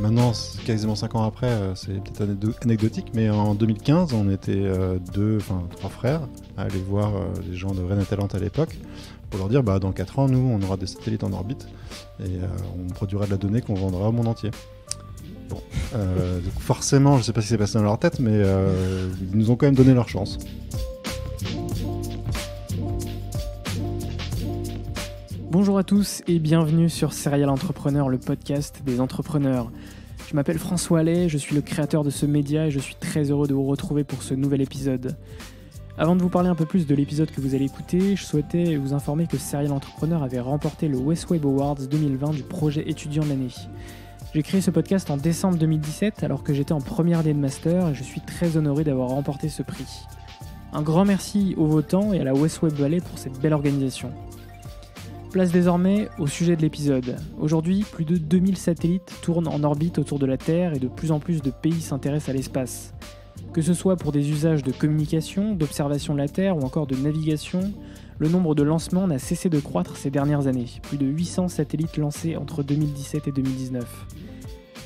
Maintenant, quasiment 5 ans après, c'est peut-être anecdotique, mais en 2015, on était trois frères à aller voir les gens de Rennes Talent à l'époque pour leur dire dans 4 ans, nous, on aura des satellites en orbite et on produira de la donnée qu'on vendra au monde entier. Bon, donc forcément, je ne sais pas ce qui s'est passé dans leur tête, mais ils nous ont quand même donné leur chance. Bonjour à tous et bienvenue sur Serial Entrepreneur, le podcast des entrepreneurs. Je m'appelle François Allais, je suis le créateur de ce média et je suis très heureux de vous retrouver pour ce nouvel épisode. Avant de vous parler un peu plus de l'épisode que vous allez écouter, je souhaitais vous informer que Serial Entrepreneur avait remporté le Westweb Awards 2020 du projet étudiant de l'année. J'ai créé ce podcast en décembre 2017 alors que j'étais en première année de master et je suis très honoré d'avoir remporté ce prix. Un grand merci aux votants et à la Westweb Valley pour cette belle organisation. Place désormais au sujet de l'épisode. Aujourd'hui, plus de 2000 satellites tournent en orbite autour de la Terre et de plus en plus de pays s'intéressent à l'espace. Que ce soit pour des usages de communication, d'observation de la Terre ou encore de navigation, le nombre de lancements n'a cessé de croître ces dernières années. Plus de 800 satellites lancés entre 2017 et 2019.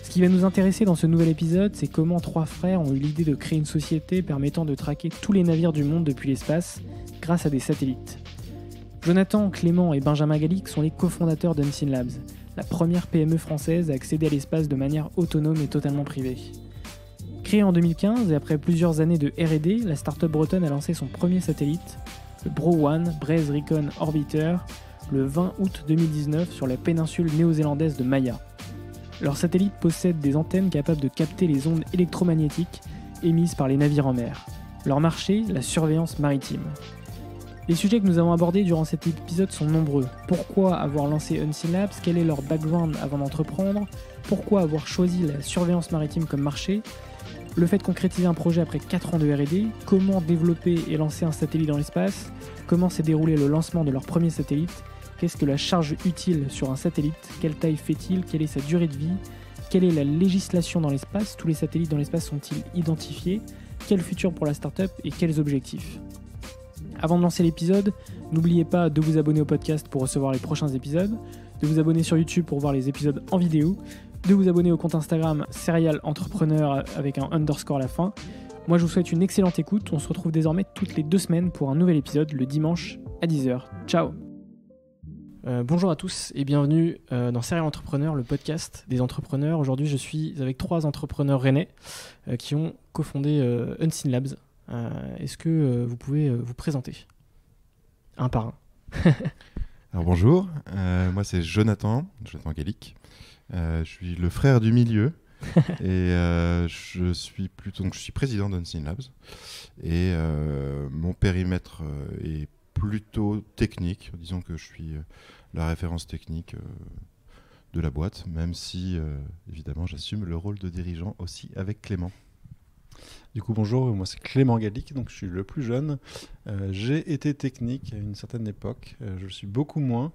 Ce qui va nous intéresser dans ce nouvel épisode, c'est comment 3 frères ont eu l'idée de créer une société permettant de traquer tous les navires du monde depuis l'espace grâce à des satellites. Jonathan, Clément et Benjamin Gallic sont les cofondateurs d'Unseen Labs, la première PME française à accéder à l'espace de manière autonome et totalement privée. Créée en 2015 et après plusieurs années de R&D, la start-up bretonne a lancé son premier satellite, le BRO-1 Braze Recon Orbiter, le 20 août 2019 sur la péninsule néo-zélandaise de Maya. Leur satellite possède des antennes capables de capter les ondes électromagnétiques émises par les navires en mer. Leur marché, la surveillance maritime. Les sujets que nous avons abordés durant cet épisode sont nombreux. Pourquoi avoir lancé Unseen Labs? Quel est leur background avant d'entreprendre? Pourquoi avoir choisi la surveillance maritime comme marché? Le fait de concrétiser un projet après 4 ans de R&D? Comment développer et lancer un satellite dans l'espace? Comment s'est déroulé le lancement de leur premier satellite? Qu'est-ce que la charge utile sur un satellite? Quelle taille fait-il? Quelle est sa durée de vie? Quelle est la législation dans l'espace? Tous les satellites dans l'espace sont-ils identifiés? Quel futur pour la startup et quels objectifs? Avant de lancer l'épisode, n'oubliez pas de vous abonner au podcast pour recevoir les prochains épisodes, de vous abonner sur YouTube pour voir les épisodes en vidéo, de vous abonner au compte Instagram Serial Entrepreneur avec un underscore à la fin. Moi je vous souhaite une excellente écoute, on se retrouve désormais toutes les 2 semaines pour un nouvel épisode le dimanche à 10h. Ciao. Bonjour à tous et bienvenue dans Serial Entrepreneur, le podcast des entrepreneurs. Aujourd'hui je suis avec 3 entrepreneurs rennais qui ont cofondé Unseen Labs. Est-ce que vous pouvez vous présenter un par un? Alors bonjour, moi c'est Jonathan Gallic. Je suis le frère du milieu et je suis président d'Unseen Labs et mon périmètre est plutôt technique. Disons que je suis la référence technique de la boîte, même si évidemment j'assume le rôle de dirigeant aussi avec Clément. Du coup, bonjour, moi c'est Clément Gallic, donc je suis le plus jeune. J'ai été technique à une certaine époque, je le suis beaucoup moins.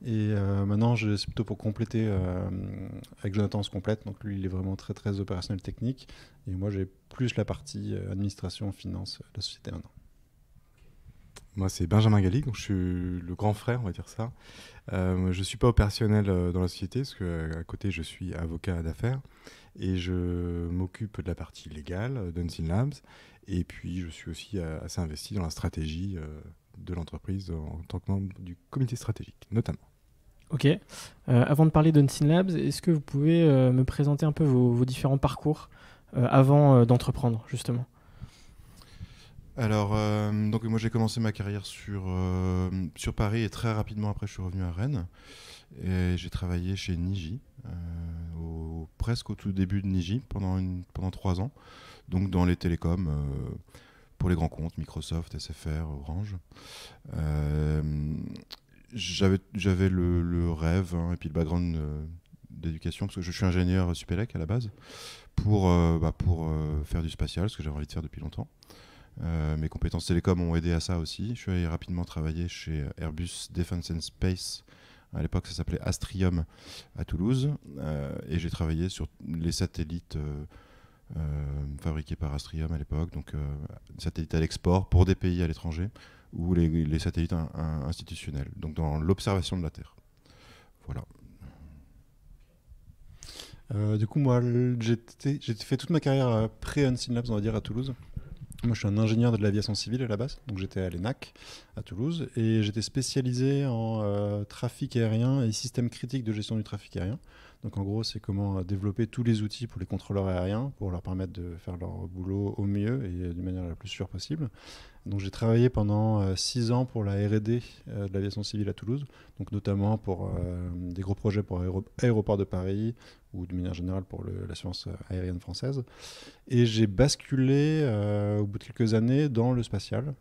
Et maintenant, c'est plutôt pour compléter, avec Jonathan on se complète, donc lui il est vraiment très très opérationnel technique. Et moi j'ai plus la partie administration, finance de la société maintenant. Moi c'est Benjamin Gallic, donc je suis le grand frère, on va dire ça. Je ne suis pas opérationnel dans la société, parce qu'à côté je suis avocat d'affaires. Et je m'occupe de la partie légale d'Unseen Labs. Et puis, je suis aussi assez investi dans la stratégie de l'entreprise en tant que membre du comité stratégique, notamment. Ok. Avant de parler d'Unseen Labs, est-ce que vous pouvez me présenter un peu vos différents parcours avant d'entreprendre, justement? Alors, donc moi j'ai commencé ma carrière sur Paris et très rapidement après je suis revenu à Rennes. Et j'ai travaillé chez Niji, presque au tout début de Niji, pendant 3 ans. Donc dans les télécoms, pour les grands comptes, Microsoft, SFR, Orange. J'avais le rêve et puis le background d'éducation, parce que je suis ingénieur Supélec à la base, pour faire du spatial, ce que j'avais envie de faire depuis longtemps. Mes compétences télécom ont aidé à ça aussi. Je suis allé rapidement travailler chez Airbus Defence and Space. À l'époque, ça s'appelait Astrium à Toulouse. Et j'ai travaillé sur les satellites fabriqué par Astrium à l'époque, donc satellite à l'export pour des pays à l'étranger, ou les satellites institutionnels, donc dans l'observation de la Terre. Voilà. Du coup, moi, j'ai fait toute ma carrière pré-Unseen Labs, on va dire, à Toulouse. Moi, je suis un ingénieur de l'aviation civile à la base, donc j'étais à l'ENAC à Toulouse, et j'étais spécialisé en trafic aérien et système critique de gestion du trafic aérien. Donc en gros, c'est comment développer tous les outils pour les contrôleurs aériens, pour leur permettre de faire leur boulot au mieux et d'une manière la plus sûre possible. Donc j'ai travaillé pendant 6 ans pour la R&D de l'aviation civile à Toulouse, donc notamment pour des gros projets pour Aéroport de Paris ou de manière générale pour l'assurance aérienne française. Et j'ai basculé au bout de quelques années dans le spatial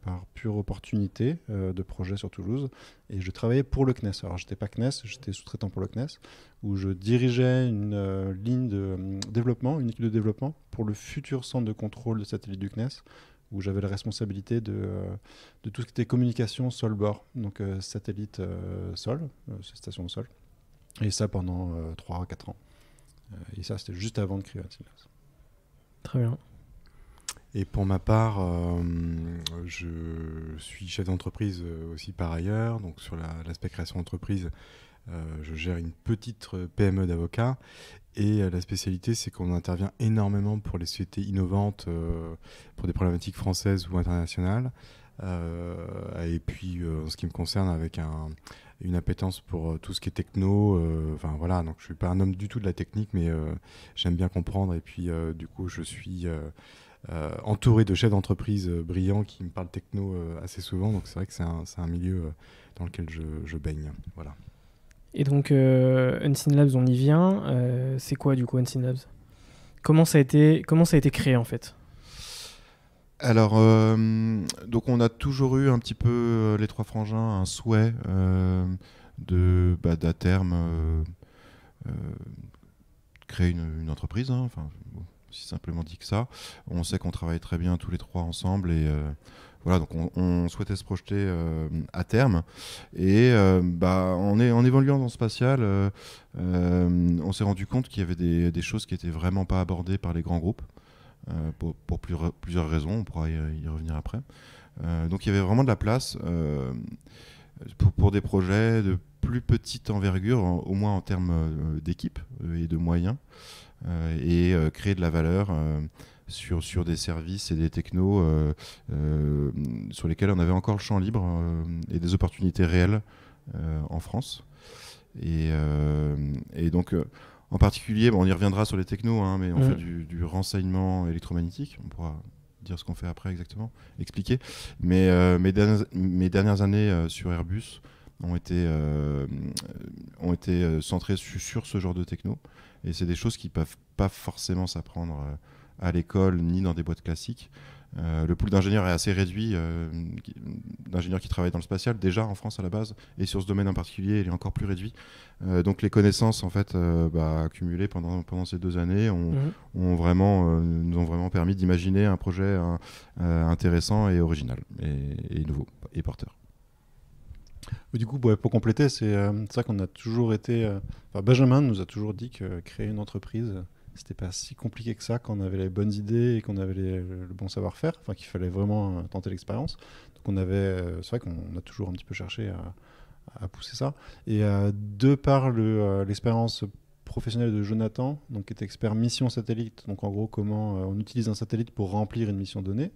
par pure opportunité de projet sur Toulouse. Et je travaillais pour le CNES. Alors j'étais pas CNES, j'étais sous-traitant pour le CNES, où je dirigeais une ligne de développement, une équipe de développement pour le futur centre de contrôle de satellites du CNES, où j'avais la responsabilité de tout ce qui était communication sol-bord, donc satellite sol, station au sol, et ça pendant 3 à 4 ans. Et ça, c'était juste avant de créer Unseen Labs. Très bien. Et pour ma part, je suis chef d'entreprise aussi par ailleurs, donc sur l'aspect création d'entreprise, je gère une petite PME d'avocats. Et la spécialité, c'est qu'on intervient énormément pour les sociétés innovantes, pour des problématiques françaises ou internationales. Et puis, en ce qui me concerne, avec une appétence pour tout ce qui est techno. Voilà, donc je ne suis pas un homme du tout de la technique, mais j'aime bien comprendre. Et puis, du coup, je suis entouré de chefs d'entreprise brillants qui me parlent techno assez souvent. Donc, c'est vrai que c'est un milieu dans lequel je baigne. Voilà. Et donc, Unseen Labs, on y vient. C'est quoi, du coup, Unseen Labs ? Comment ça a été créé, en fait ? Alors, donc on a toujours eu un petit peu, les trois frangins, un souhait d'à terme créer une entreprise, hein, enfin, aussi simplement dit que ça. On sait qu'on travaille très bien tous les trois ensemble et voilà, donc on souhaitait se projeter à terme. Et en évoluant dans le spatial, on s'est rendu compte qu'il y avait des choses qui n'étaient vraiment pas abordées par les grands groupes. Pour plusieurs raisons, on pourra y revenir après. Donc il y avait vraiment de la place pour des projets de plus petite envergure, au moins en termes d'équipe et de moyens, et créer de la valeur sur des services et des technos sur lesquels on avait encore le champ libre et des opportunités réelles en France. Et donc... en particulier, on y reviendra sur les technos, hein, mais on fait du renseignement électromagnétique. On pourra dire ce qu'on fait après exactement, expliquer. Mais mes dernières années sur Airbus ont été centrées sur ce genre de techno. Et c'est des choses qui ne peuvent pas forcément s'apprendre à l'école ni dans des boîtes classiques. Le pool d'ingénieurs est assez réduit, d'ingénieurs qui travaillent dans le spatial déjà en France à la base, et sur ce domaine en particulier il est encore plus réduit. Donc les connaissances en fait accumulées pendant ces 2 années nous ont vraiment permis d'imaginer un projet intéressant et original et nouveau et porteur. Du coup, pour compléter, c'est ça qu'on a toujours été. Benjamin nous a toujours dit que créer une entreprise, c'était pas si compliqué que ça quand on avait les bonnes idées et qu'on avait le bon savoir-faire, qu'il fallait vraiment tenter l'expérience. Donc c'est vrai qu'on a toujours un petit peu cherché à pousser ça. Et de par l'expérience professionnelle de Jonathan, donc, qui est expert mission satellite, donc en gros comment on utilise un satellite pour remplir une mission donnée,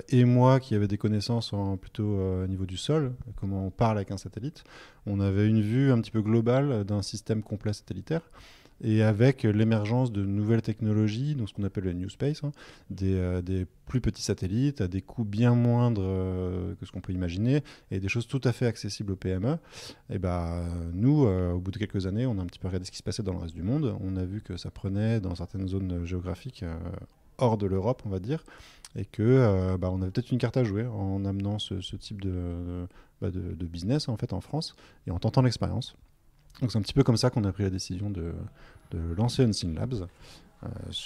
et moi qui avais des connaissances plutôt au niveau du sol, comment on parle avec un satellite, on avait une vue un petit peu globale d'un système complet satellitaire. Et avec l'émergence de nouvelles technologies, donc ce qu'on appelle le New Space, des plus petits satellites à des coûts bien moindres que ce qu'on peut imaginer, et des choses tout à fait accessibles aux PME, et nous, au bout de quelques années, on a un petit peu regardé ce qui se passait dans le reste du monde. On a vu que ça prenait dans certaines zones géographiques hors de l'Europe, on va dire, et que on avait peut-être une carte à jouer en amenant ce type de business en fait en France et en tentant l'expérience. Donc c'est un petit peu comme ça qu'on a pris la décision de lancer Unseen Labs,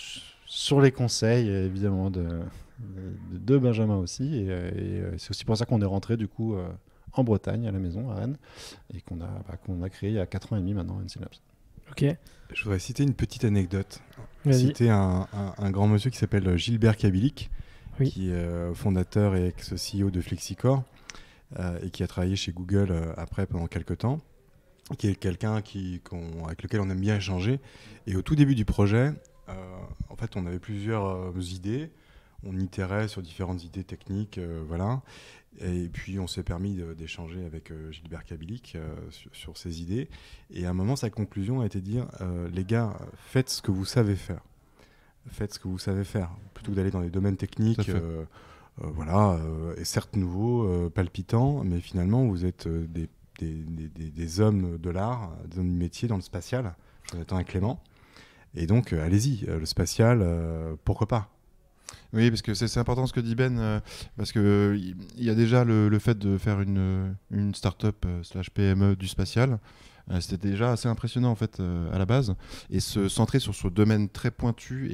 sur les conseils évidemment de Benjamin aussi, et c'est aussi pour ça qu'on est rentré du coup en Bretagne, à la maison, à Rennes, et qu'on a créé il y a 4 ans et demi maintenant Unseen Labs. Ok, Je voudrais citer une petite anecdote. vas-y. Citer un grand monsieur qui s'appelle Gilbert Kabilik, Oui. qui est fondateur et ex-CEO de Flexicore et qui a travaillé chez Google après pendant quelques temps, qui est quelqu'un avec lequel on aime bien échanger. Et au tout début du projet, en fait, on avait plusieurs idées. On itérait sur différentes idées techniques, voilà. Et puis, on s'est permis d'échanger avec Gilbert Kabilik sur ces idées. Et à un moment, sa conclusion a été de dire les gars, faites ce que vous savez faire. Faites ce que vous savez faire. Plutôt que d'aller dans des domaines techniques, voilà, et certes nouveaux, palpitants, mais finalement, vous êtes des hommes de l'art, des hommes du métier dans le spatial. Jonathan et Clément. Et donc, allez-y, le spatial, pourquoi pas? Oui, parce que c'est important ce que dit Ben, parce que il y a déjà le fait de faire une start-up / PME du spatial. C'était déjà assez impressionnant en fait à la base, et se centrer sur ce domaine très pointu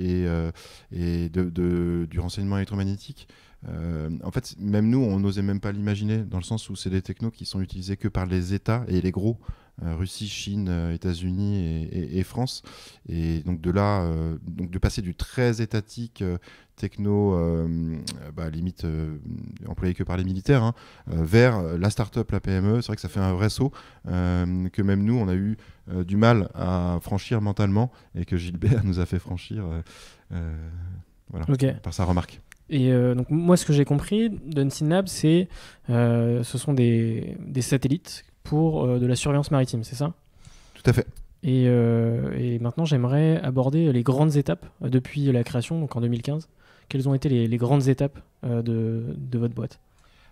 et du renseignement électromagnétique. En fait, même nous, on n'osait même pas l'imaginer, dans le sens où c'est des technos qui sont utilisés que par les États et les gros, Russie, Chine, États-Unis et France. Et donc de là, donc de passer du très étatique techno, limite employé que par les militaires, hein, vers la start-up, la PME, c'est vrai que ça fait un vrai saut que même nous, on a eu du mal à franchir mentalement, et que Gilbert nous a fait franchir voilà, par sa remarque. Et donc moi, ce que j'ai compris d'Unseen Labs, ce sont des satellites pour de la surveillance maritime, c'est ça? Tout à fait. Et maintenant, j'aimerais aborder les grandes étapes depuis la création, donc en 2015. Quelles ont été les grandes étapes de votre boîte?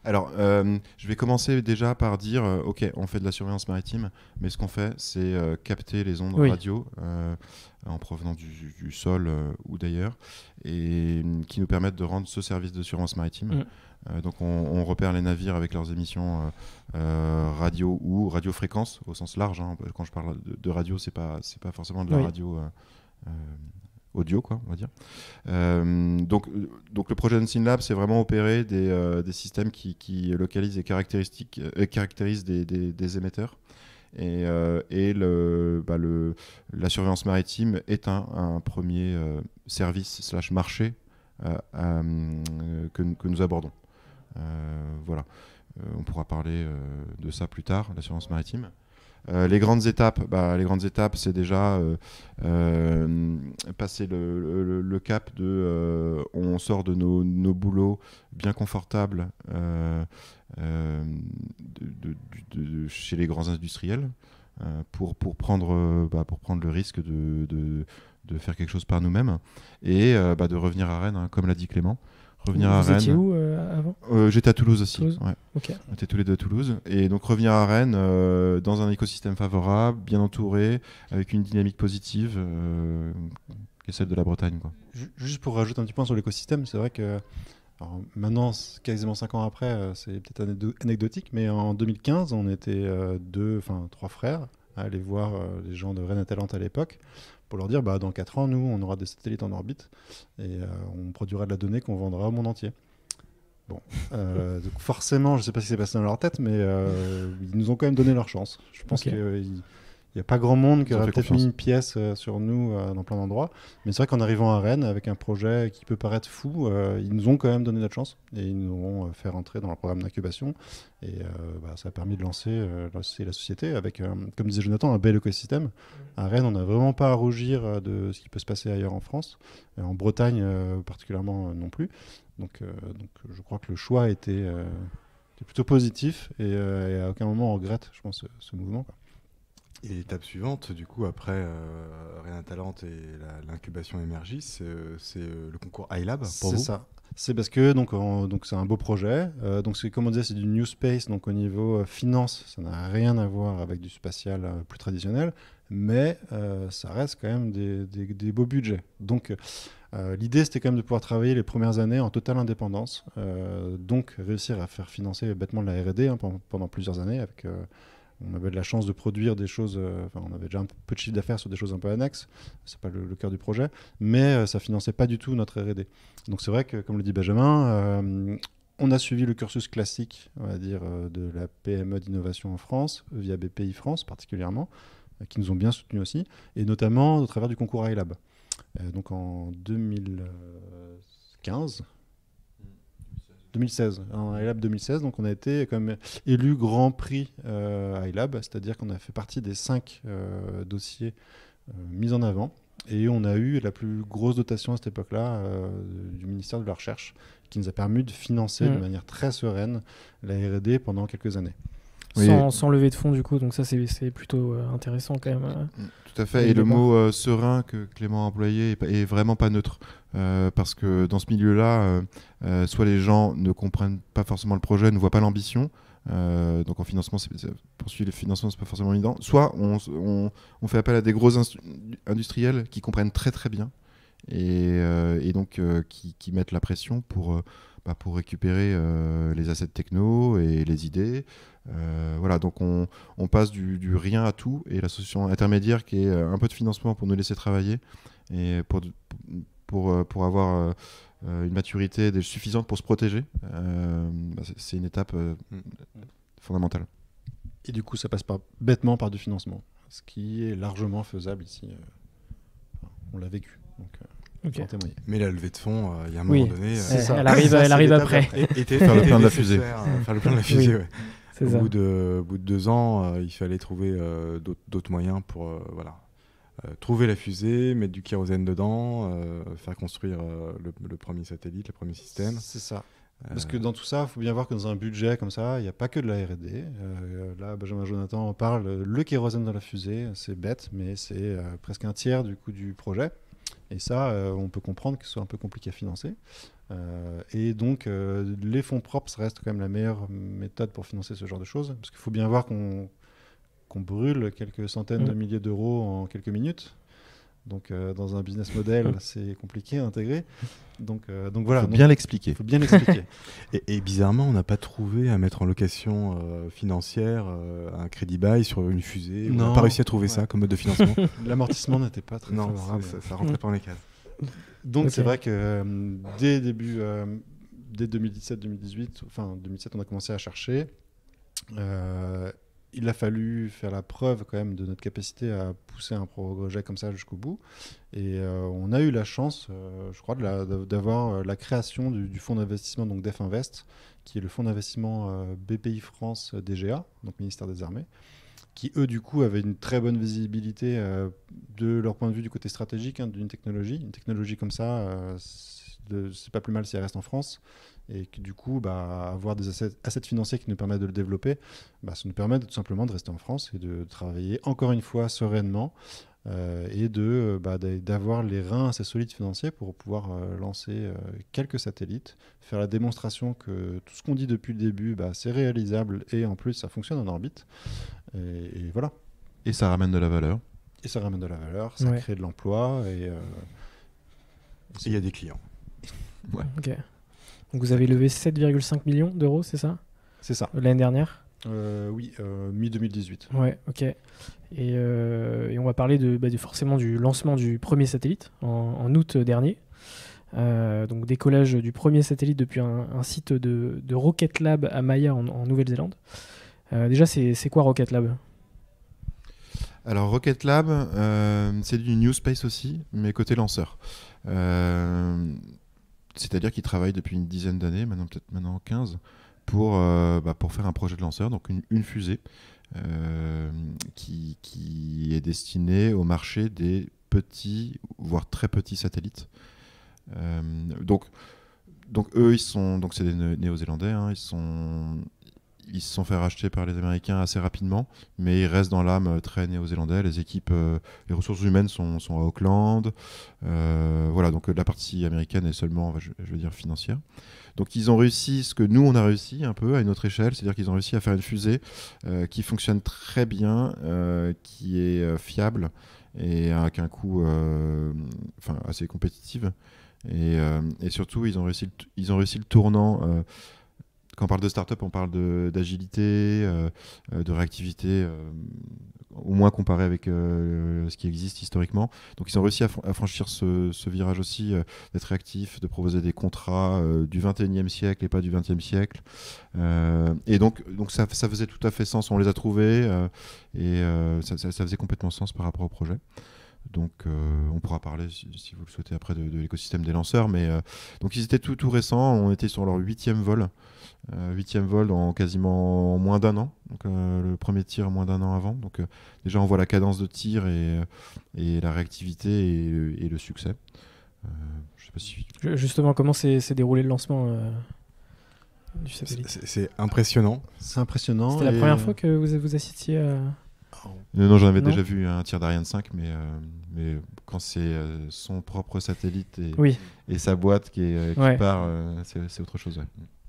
Alors, je vais commencer déjà par dire, ok, on fait de la surveillance maritime, mais ce qu'on fait, c'est capter les ondes radio en provenant du sol ou d'ailleurs, et qui nous permettent de rendre ce service de surveillance maritime. Donc, on repère les navires avec leurs émissions radio ou radiofréquence au sens large. Hein. Quand je parle de radio, c'est pas forcément de la radio audio, quoi, on va dire. Donc le projet Unseen Lab, c'est vraiment opérer des systèmes qui localisent et caractérisent des émetteurs. Et la surveillance maritime est un premier service / marché que nous abordons. Voilà. On pourra parler de ça plus tard, la surveillance maritime. Les grandes étapes, c'est déjà passer le cap de on sort de nos boulots bien confortables chez les grands industriels pour prendre le risque de faire quelque chose par nous-mêmes, et de revenir à Rennes, hein, comme l'a dit Clément. Revenir à Rennes. Vous étiez où avant? J'étais à Toulouse aussi. Toulouse. Ouais. Okay. On était tous les deux à Toulouse. Et donc revenir à Rennes dans un écosystème favorable, bien entouré, avec une dynamique positive, qui est celle de la Bretagne, quoi. Juste pour rajouter un petit point sur l'écosystème, c'est vrai que maintenant, quasiment 5 ans après, c'est peut-être anecdotique, mais en 2015, on était 3 frères à aller voir les gens de Rennes Talent à l'époque, pour leur dire dans 4 ans, nous, on aura des satellites en orbite et on produira de la donnée qu'on vendra au monde entier. Bon, donc forcément, je ne sais pas ce qui s'est passé dans leur tête, mais ils nous ont quand même donné leur chance. Je pense qu'il n'y a pas grand monde qui aurait peut-être mis une pièce sur nous dans plein d'endroits. Mais c'est vrai qu'en arrivant à Rennes, avec un projet qui peut paraître fou, ils nous ont quand même donné notre chance et ils nous ont fait rentrer dans leur programme d'incubation. Et ça a permis de lancer la société avec, comme disait Jonathan, un bel écosystème. À Rennes, on n'a vraiment pas à rougir de ce qui peut se passer ailleurs en France. Et en Bretagne, particulièrement, non plus. Donc je crois que le choix était plutôt positif et à aucun moment on regrette, je pense, ce mouvement, quoi. Et l'étape suivante, du coup, après Rennes Talent et l'incubation Emergis, c'est le concours iLab pour vous? C'est ça. C'est parce que donc c'est un beau projet. Donc c'est, comme on disait, c'est du new space. Donc au niveau finance, ça n'a rien à voir avec du spatial plus traditionnel, mais ça reste quand même des beaux budgets. Donc l'idée, c'était quand même de pouvoir travailler les premières années en totale indépendance. Donc réussir à faire financer bêtement de la R&D pendant plusieurs années avec on avait de la chance de produire des choses, on avait déjà un peu de chiffre d'affaires sur des choses un peu annexes, c'est pas le cœur du projet, mais ça finançait pas du tout notre R&D. Donc c'est vrai que, comme le dit Benjamin, on a suivi le cursus classique, on va dire, de la PME d'innovation en France, via BPI France particulièrement, qui nous ont bien soutenus aussi, et notamment au travers du concours iLab. Donc en 2016, en iLab 2016, donc on a été comme élu grand prix iLab, c'est-à-dire qu'on a fait partie des 5 dossiers mis en avant, et on a eu la plus grosse dotation à cette époque-là du ministère de la Recherche, qui nous a permis de financer de manière très sereine la R&D pendant quelques années. Oui. Sans lever de fonds du coup, donc ça c'est plutôt intéressant quand même. Tout à fait, et le mot serein que Clément a employé est vraiment pas neutre, parce que dans ce milieu-là, soit les gens ne comprennent pas forcément le projet, ne voient pas l'ambition, donc en financement, poursuivre les financements, c'est pas forcément évident, soit on fait appel à des gros industriels qui comprennent très très bien, et donc qui mettent la pression pour récupérer les assets techno et les idées. Voilà, donc on passe du rien à tout, et la solution intermédiaire qui est un peu de financement pour nous laisser travailler et pour avoir une maturité suffisante pour se protéger, c'est une étape fondamentale. Et du coup, ça passe bêtement par du financement, ce qui est largement faisable ici. On l'a vécu. Donc, Okay. Mais la levée de fonds, il y a un moment donné, elle arrive après. Faire le plein de la fusée. Faire le plein de la fusée, ouais. C'est Au ça. bout de 2 ans, il fallait trouver d'autres moyens pour trouver la fusée, mettre du kérosène dedans, faire construire le premier satellite, le premier système. C'est ça. Parce que dans tout ça, il faut bien voir que dans un budget comme ça, il n'y a pas que de la R&D. Là, Benjamin Jonathan parle, le kérosène dans la fusée, c'est bête, mais c'est presque un tiers du coût du projet. Et ça, on peut comprendre que ce soit un peu compliqué à financer. Et donc, les fonds propres, ça reste quand même la meilleure méthode pour financer ce genre de choses. Parce qu'il faut bien voir qu'on brûle quelques centaines de milliers d'euros en quelques minutes. Donc, dans un business model, c'est compliqué à intégrer. Donc voilà. Il faut bien l'expliquer. Il faut bien l'expliquer. Et bizarrement, on n'a pas trouvé à mettre en location financière un crédit bail sur une fusée. On n'a pas réussi à trouver ça comme mode de financement. L'amortissement n'était pas très favorable. Ça rentrait pas dans les cases. Donc c'est vrai que dès 2017-2018, enfin 2017, on a commencé à chercher. Il a fallu faire la preuve quand même de notre capacité à pousser un projet comme ça jusqu'au bout. Et on a eu la chance, je crois, d'avoir la création du fonds d'investissement, donc DEF Invest, qui est le fonds d'investissement BPI France DGA, donc ministère des Armées, qui eux du coup avaient une très bonne visibilité de leur point de vue du côté stratégique d'une technologie. Une technologie comme ça, c'est pas plus mal si elle reste en France. Et que du coup, avoir des assets financiers qui nous permettent de le développer, ça nous permet tout simplement de rester en France et de travailler encore une fois sereinement et d'avoir les reins assez solides financiers pour pouvoir lancer quelques satellites, faire la démonstration que tout ce qu'on dit depuis le début, c'est réalisable et en plus ça fonctionne en orbite. Et voilà. Et ça ramène de la valeur. Et ça ramène de la valeur, ça crée de l'emploi et il y a des clients. Ouais. Ok. Donc vous avez levé 7,5 millions d'euros, c'est ça ? C'est ça. L'année dernière ? Oui, mi-2018. Ouais, ok. Et on va parler forcément du lancement du premier satellite en août dernier. Donc décollage du premier satellite depuis un site de Rocket Lab à Maya en Nouvelle-Zélande. Déjà, c'est quoi Rocket Lab ? Alors Rocket Lab, c'est du New Space aussi, mais côté lanceur. C'est-à-dire qu'ils travaillent depuis une dizaine d'années, maintenant 15, pour faire un projet de lanceur, donc une fusée qui est destinée au marché des petits, voire très petits satellites. Donc eux, c'est des Néo-Zélandais, hein, ils se sont fait racheter par les Américains assez rapidement, mais ils restent dans l'âme très néo-zélandais. Les équipes, les ressources humaines sont à Auckland. Voilà, donc la partie américaine est seulement, je veux dire, financière. Donc ils ont réussi ce que nous, on a réussi un peu à une autre échelle, c'est-à-dire qu'ils ont réussi à faire une fusée qui fonctionne très bien, qui est fiable et avec un coût assez compétitif. Et surtout, ils ont réussi le tournant quand on parle de start-up, on parle d'agilité, de réactivité, au moins comparé avec ce qui existe historiquement. Donc ils ont réussi à franchir ce virage aussi, d'être réactifs, de proposer des contrats du 21e siècle et pas du 20e siècle. Et donc ça faisait tout à fait sens, on les a trouvés, et ça faisait complètement sens par rapport au projet. Donc on pourra parler, si vous le souhaitez, après de l'écosystème des lanceurs. Mais donc ils étaient tout récents, on était sur leur 8e vol. 8e vol en quasiment moins d'un an. Donc, le premier tir moins d'un an avant. Donc déjà on voit la cadence de tir et la réactivité et le succès. Je sais pas si... Justement, comment s'est déroulé le lancement du satellite? C'est impressionnant. C'est impressionnant. C'était la première fois que vous assistiez à... Non, j'en avais déjà vu un tir d'Ariane 5, mais quand c'est son propre satellite et sa boîte qui part, c'est autre chose. Ouais.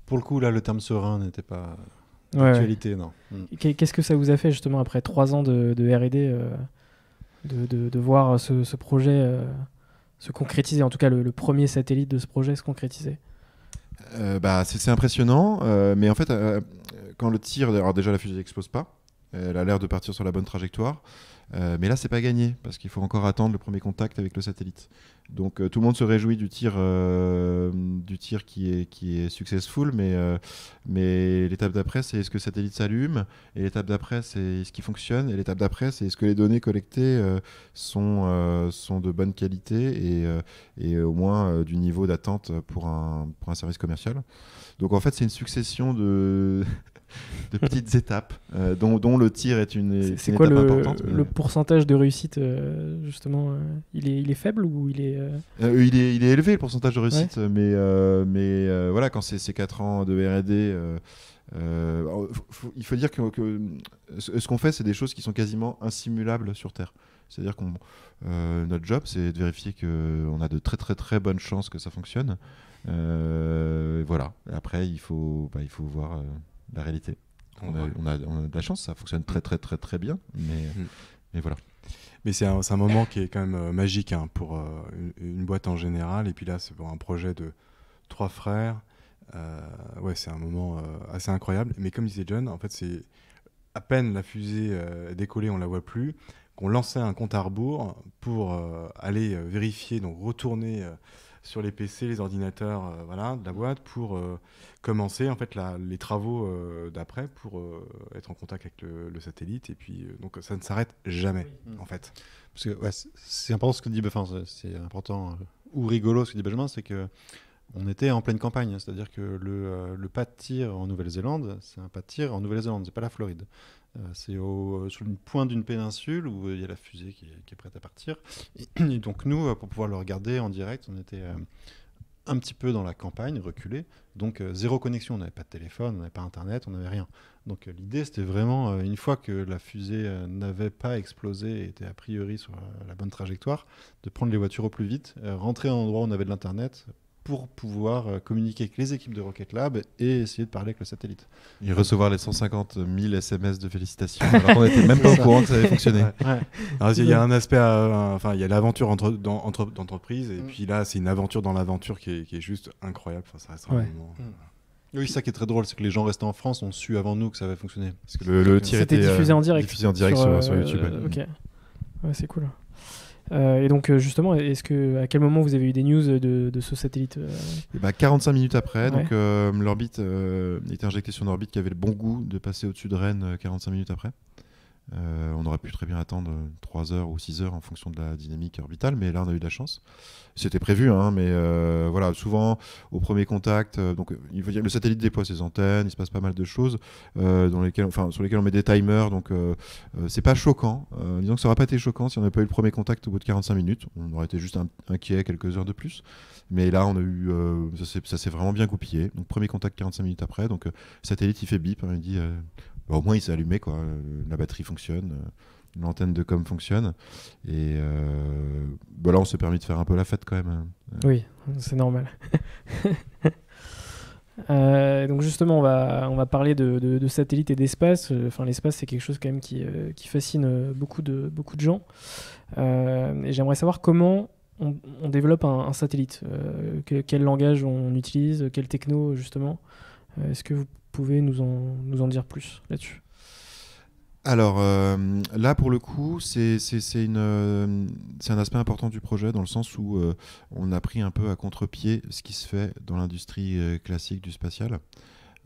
Pour le coup, là, le terme serein n'était pas d'actualité, non. Qu'est-ce que ça vous a fait, justement, après 3 ans de R&D, de voir ce projet se concrétiser, en tout cas le premier satellite de ce projet se concrétiser? C'est impressionnant, mais en fait, quand le tir... Alors déjà, la fusée n'explose pas. Elle a l'air de partir sur la bonne trajectoire. Mais là, c'est pas gagné, parce qu'il faut encore attendre le premier contact avec le satellite. Donc tout le monde se réjouit du tir qui est successful, mais l'étape d'après, c'est est-ce que le satellite s'allume, et l'étape d'après, c'est est-ce qu'il fonctionne, et l'étape d'après, c'est est-ce que les données collectées sont de bonne qualité et au moins du niveau d'attente pour un service commercial. Donc en fait, c'est une succession de petites étapes, dont le tir est une c'est quoi étape importante. Le pourcentage de réussite, justement, il est faible ou il est... il est élevé, le pourcentage de réussite, mais voilà, quand c'est 4 ans de R&D, il faut dire que ce qu'on fait, c'est des choses qui sont quasiment insimulables sur Terre. C'est-à-dire que notre job, c'est de vérifier qu'on a de très très très bonnes chances que ça fonctionne. Voilà. Après, il faut voir la réalité. On a de la chance, ça fonctionne très très très très bien, mais voilà. Mais c'est un moment qui est quand même magique, hein, pour une boîte en général, et puis là c'est pour un projet de 3 frères. C'est un moment assez incroyable, mais comme disait John, en fait c'est à peine la fusée est décollée, on la voit plus, qu'on lançait un compte à rebours pour aller vérifier, donc retourner sur les PC, les ordinateurs de la boîte pour commencer en fait les travaux d'après pour être en contact avec le satellite, et puis donc ça ne s'arrête jamais en fait. Parce que c'est important ce que dit, c'est important ou rigolo ce que dit Benjamin, c'est que on était en pleine campagne, c'est-à-dire que le pas de tir en Nouvelle-Zélande, c'est un pas de tir en Nouvelle-Zélande, c'est pas la Floride. C'est sur une pointe d'une péninsule où il y a la fusée qui est prête à partir. Et donc nous, pour pouvoir le regarder en direct, on était un petit peu dans la campagne, reculé. Donc zéro connexion, on n'avait pas de téléphone, on n'avait pas Internet, on n'avait rien. Donc l'idée, c'était vraiment, une fois que la fusée n'avait pas explosé et était a priori sur la bonne trajectoire, de prendre les voitures au plus vite, rentrer à un endroit où on avait de l'Internet, pour pouvoir communiquer avec les équipes de Rocket Lab et essayer de parler avec le satellite. Et recevoir les 150 000 SMS de félicitations, alors qu'on n'était même pas au courant que ça avait fonctionné. Ouais. Alors, il y a un aspect, il y a l'aventure d'entreprise, et puis là, c'est une aventure dans l'aventure qui est juste incroyable. Enfin, ça restera un moment. Oui, ça qui est très drôle, c'est que les gens restés en France ont su avant nous que ça avait fonctionné. Parce que le tir était diffusé en direct. Diffusé en direct sur YouTube. Ok, c'est cool. Et donc justement, à quel moment vous avez eu des news de ce satellite 45 minutes après, donc l'orbite était injectée sur une orbite qui avait le bon goût de passer au-dessus de Rennes 45 minutes après. On aurait pu très bien attendre 3 heures ou 6 heures en fonction de la dynamique orbitale, mais là on a eu de la chance. C'était prévu, mais voilà, souvent au premier contact, donc il faut dire, le satellite déploie ses antennes, il se passe pas mal de choses sur lesquelles on met des timers, donc c'est pas choquant. Disons que ça aurait pas été choquant si on n'avait pas eu le premier contact au bout de 45 minutes, on aurait été juste inquiet quelques heures de plus. Mais là on a eu, ça s'est vraiment bien goupillé. Donc premier contact 45 minutes après, donc le satellite il fait bip, il dit au moins il s'est allumé, quoi. La batterie fonctionne, l'antenne de com fonctionne, et là on s'est permis de faire un peu la fête quand même. Oui, c'est normal. Donc justement on va parler de satellites et d'espace. L'espace c'est quelque chose quand même qui fascine beaucoup de gens, et j'aimerais savoir comment on développe un satellite, quel langage on utilise, quelle techno justement. Est-ce que vous pouvez nous en dire plus là-dessus? Alors là, pour le coup, c'est un aspect important du projet dans le sens où on a pris un peu à contre-pied ce qui se fait dans l'industrie classique du spatial.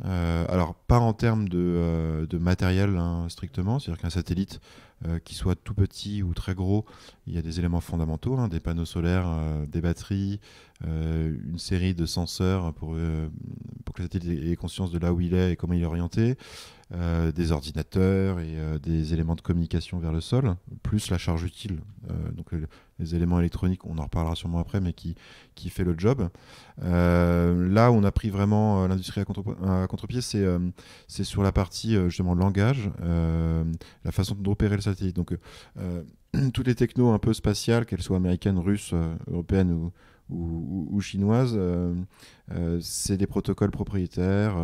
Alors, pas en termes de matériel hein, strictement, c'est-à-dire qu'un satellite, qui soit tout petit ou très gros, il y a des éléments fondamentaux, hein, des panneaux solaires, des batteries, une série de senseurs pour que le satellite ait conscience de là où il est et comment il est orienté, des ordinateurs et des éléments de communication vers le sol, plus la charge utile, donc les éléments électroniques, on en reparlera sûrement après, mais qui fait le job. Là où on a pris vraiment l'industrie à contre-pied, c'est sur la partie justement langage, la façon d'opérer le satellite. Donc toutes les technos un peu spatiales, qu'elles soient américaines, russes, européennes ou chinoises, c'est des protocoles propriétaires,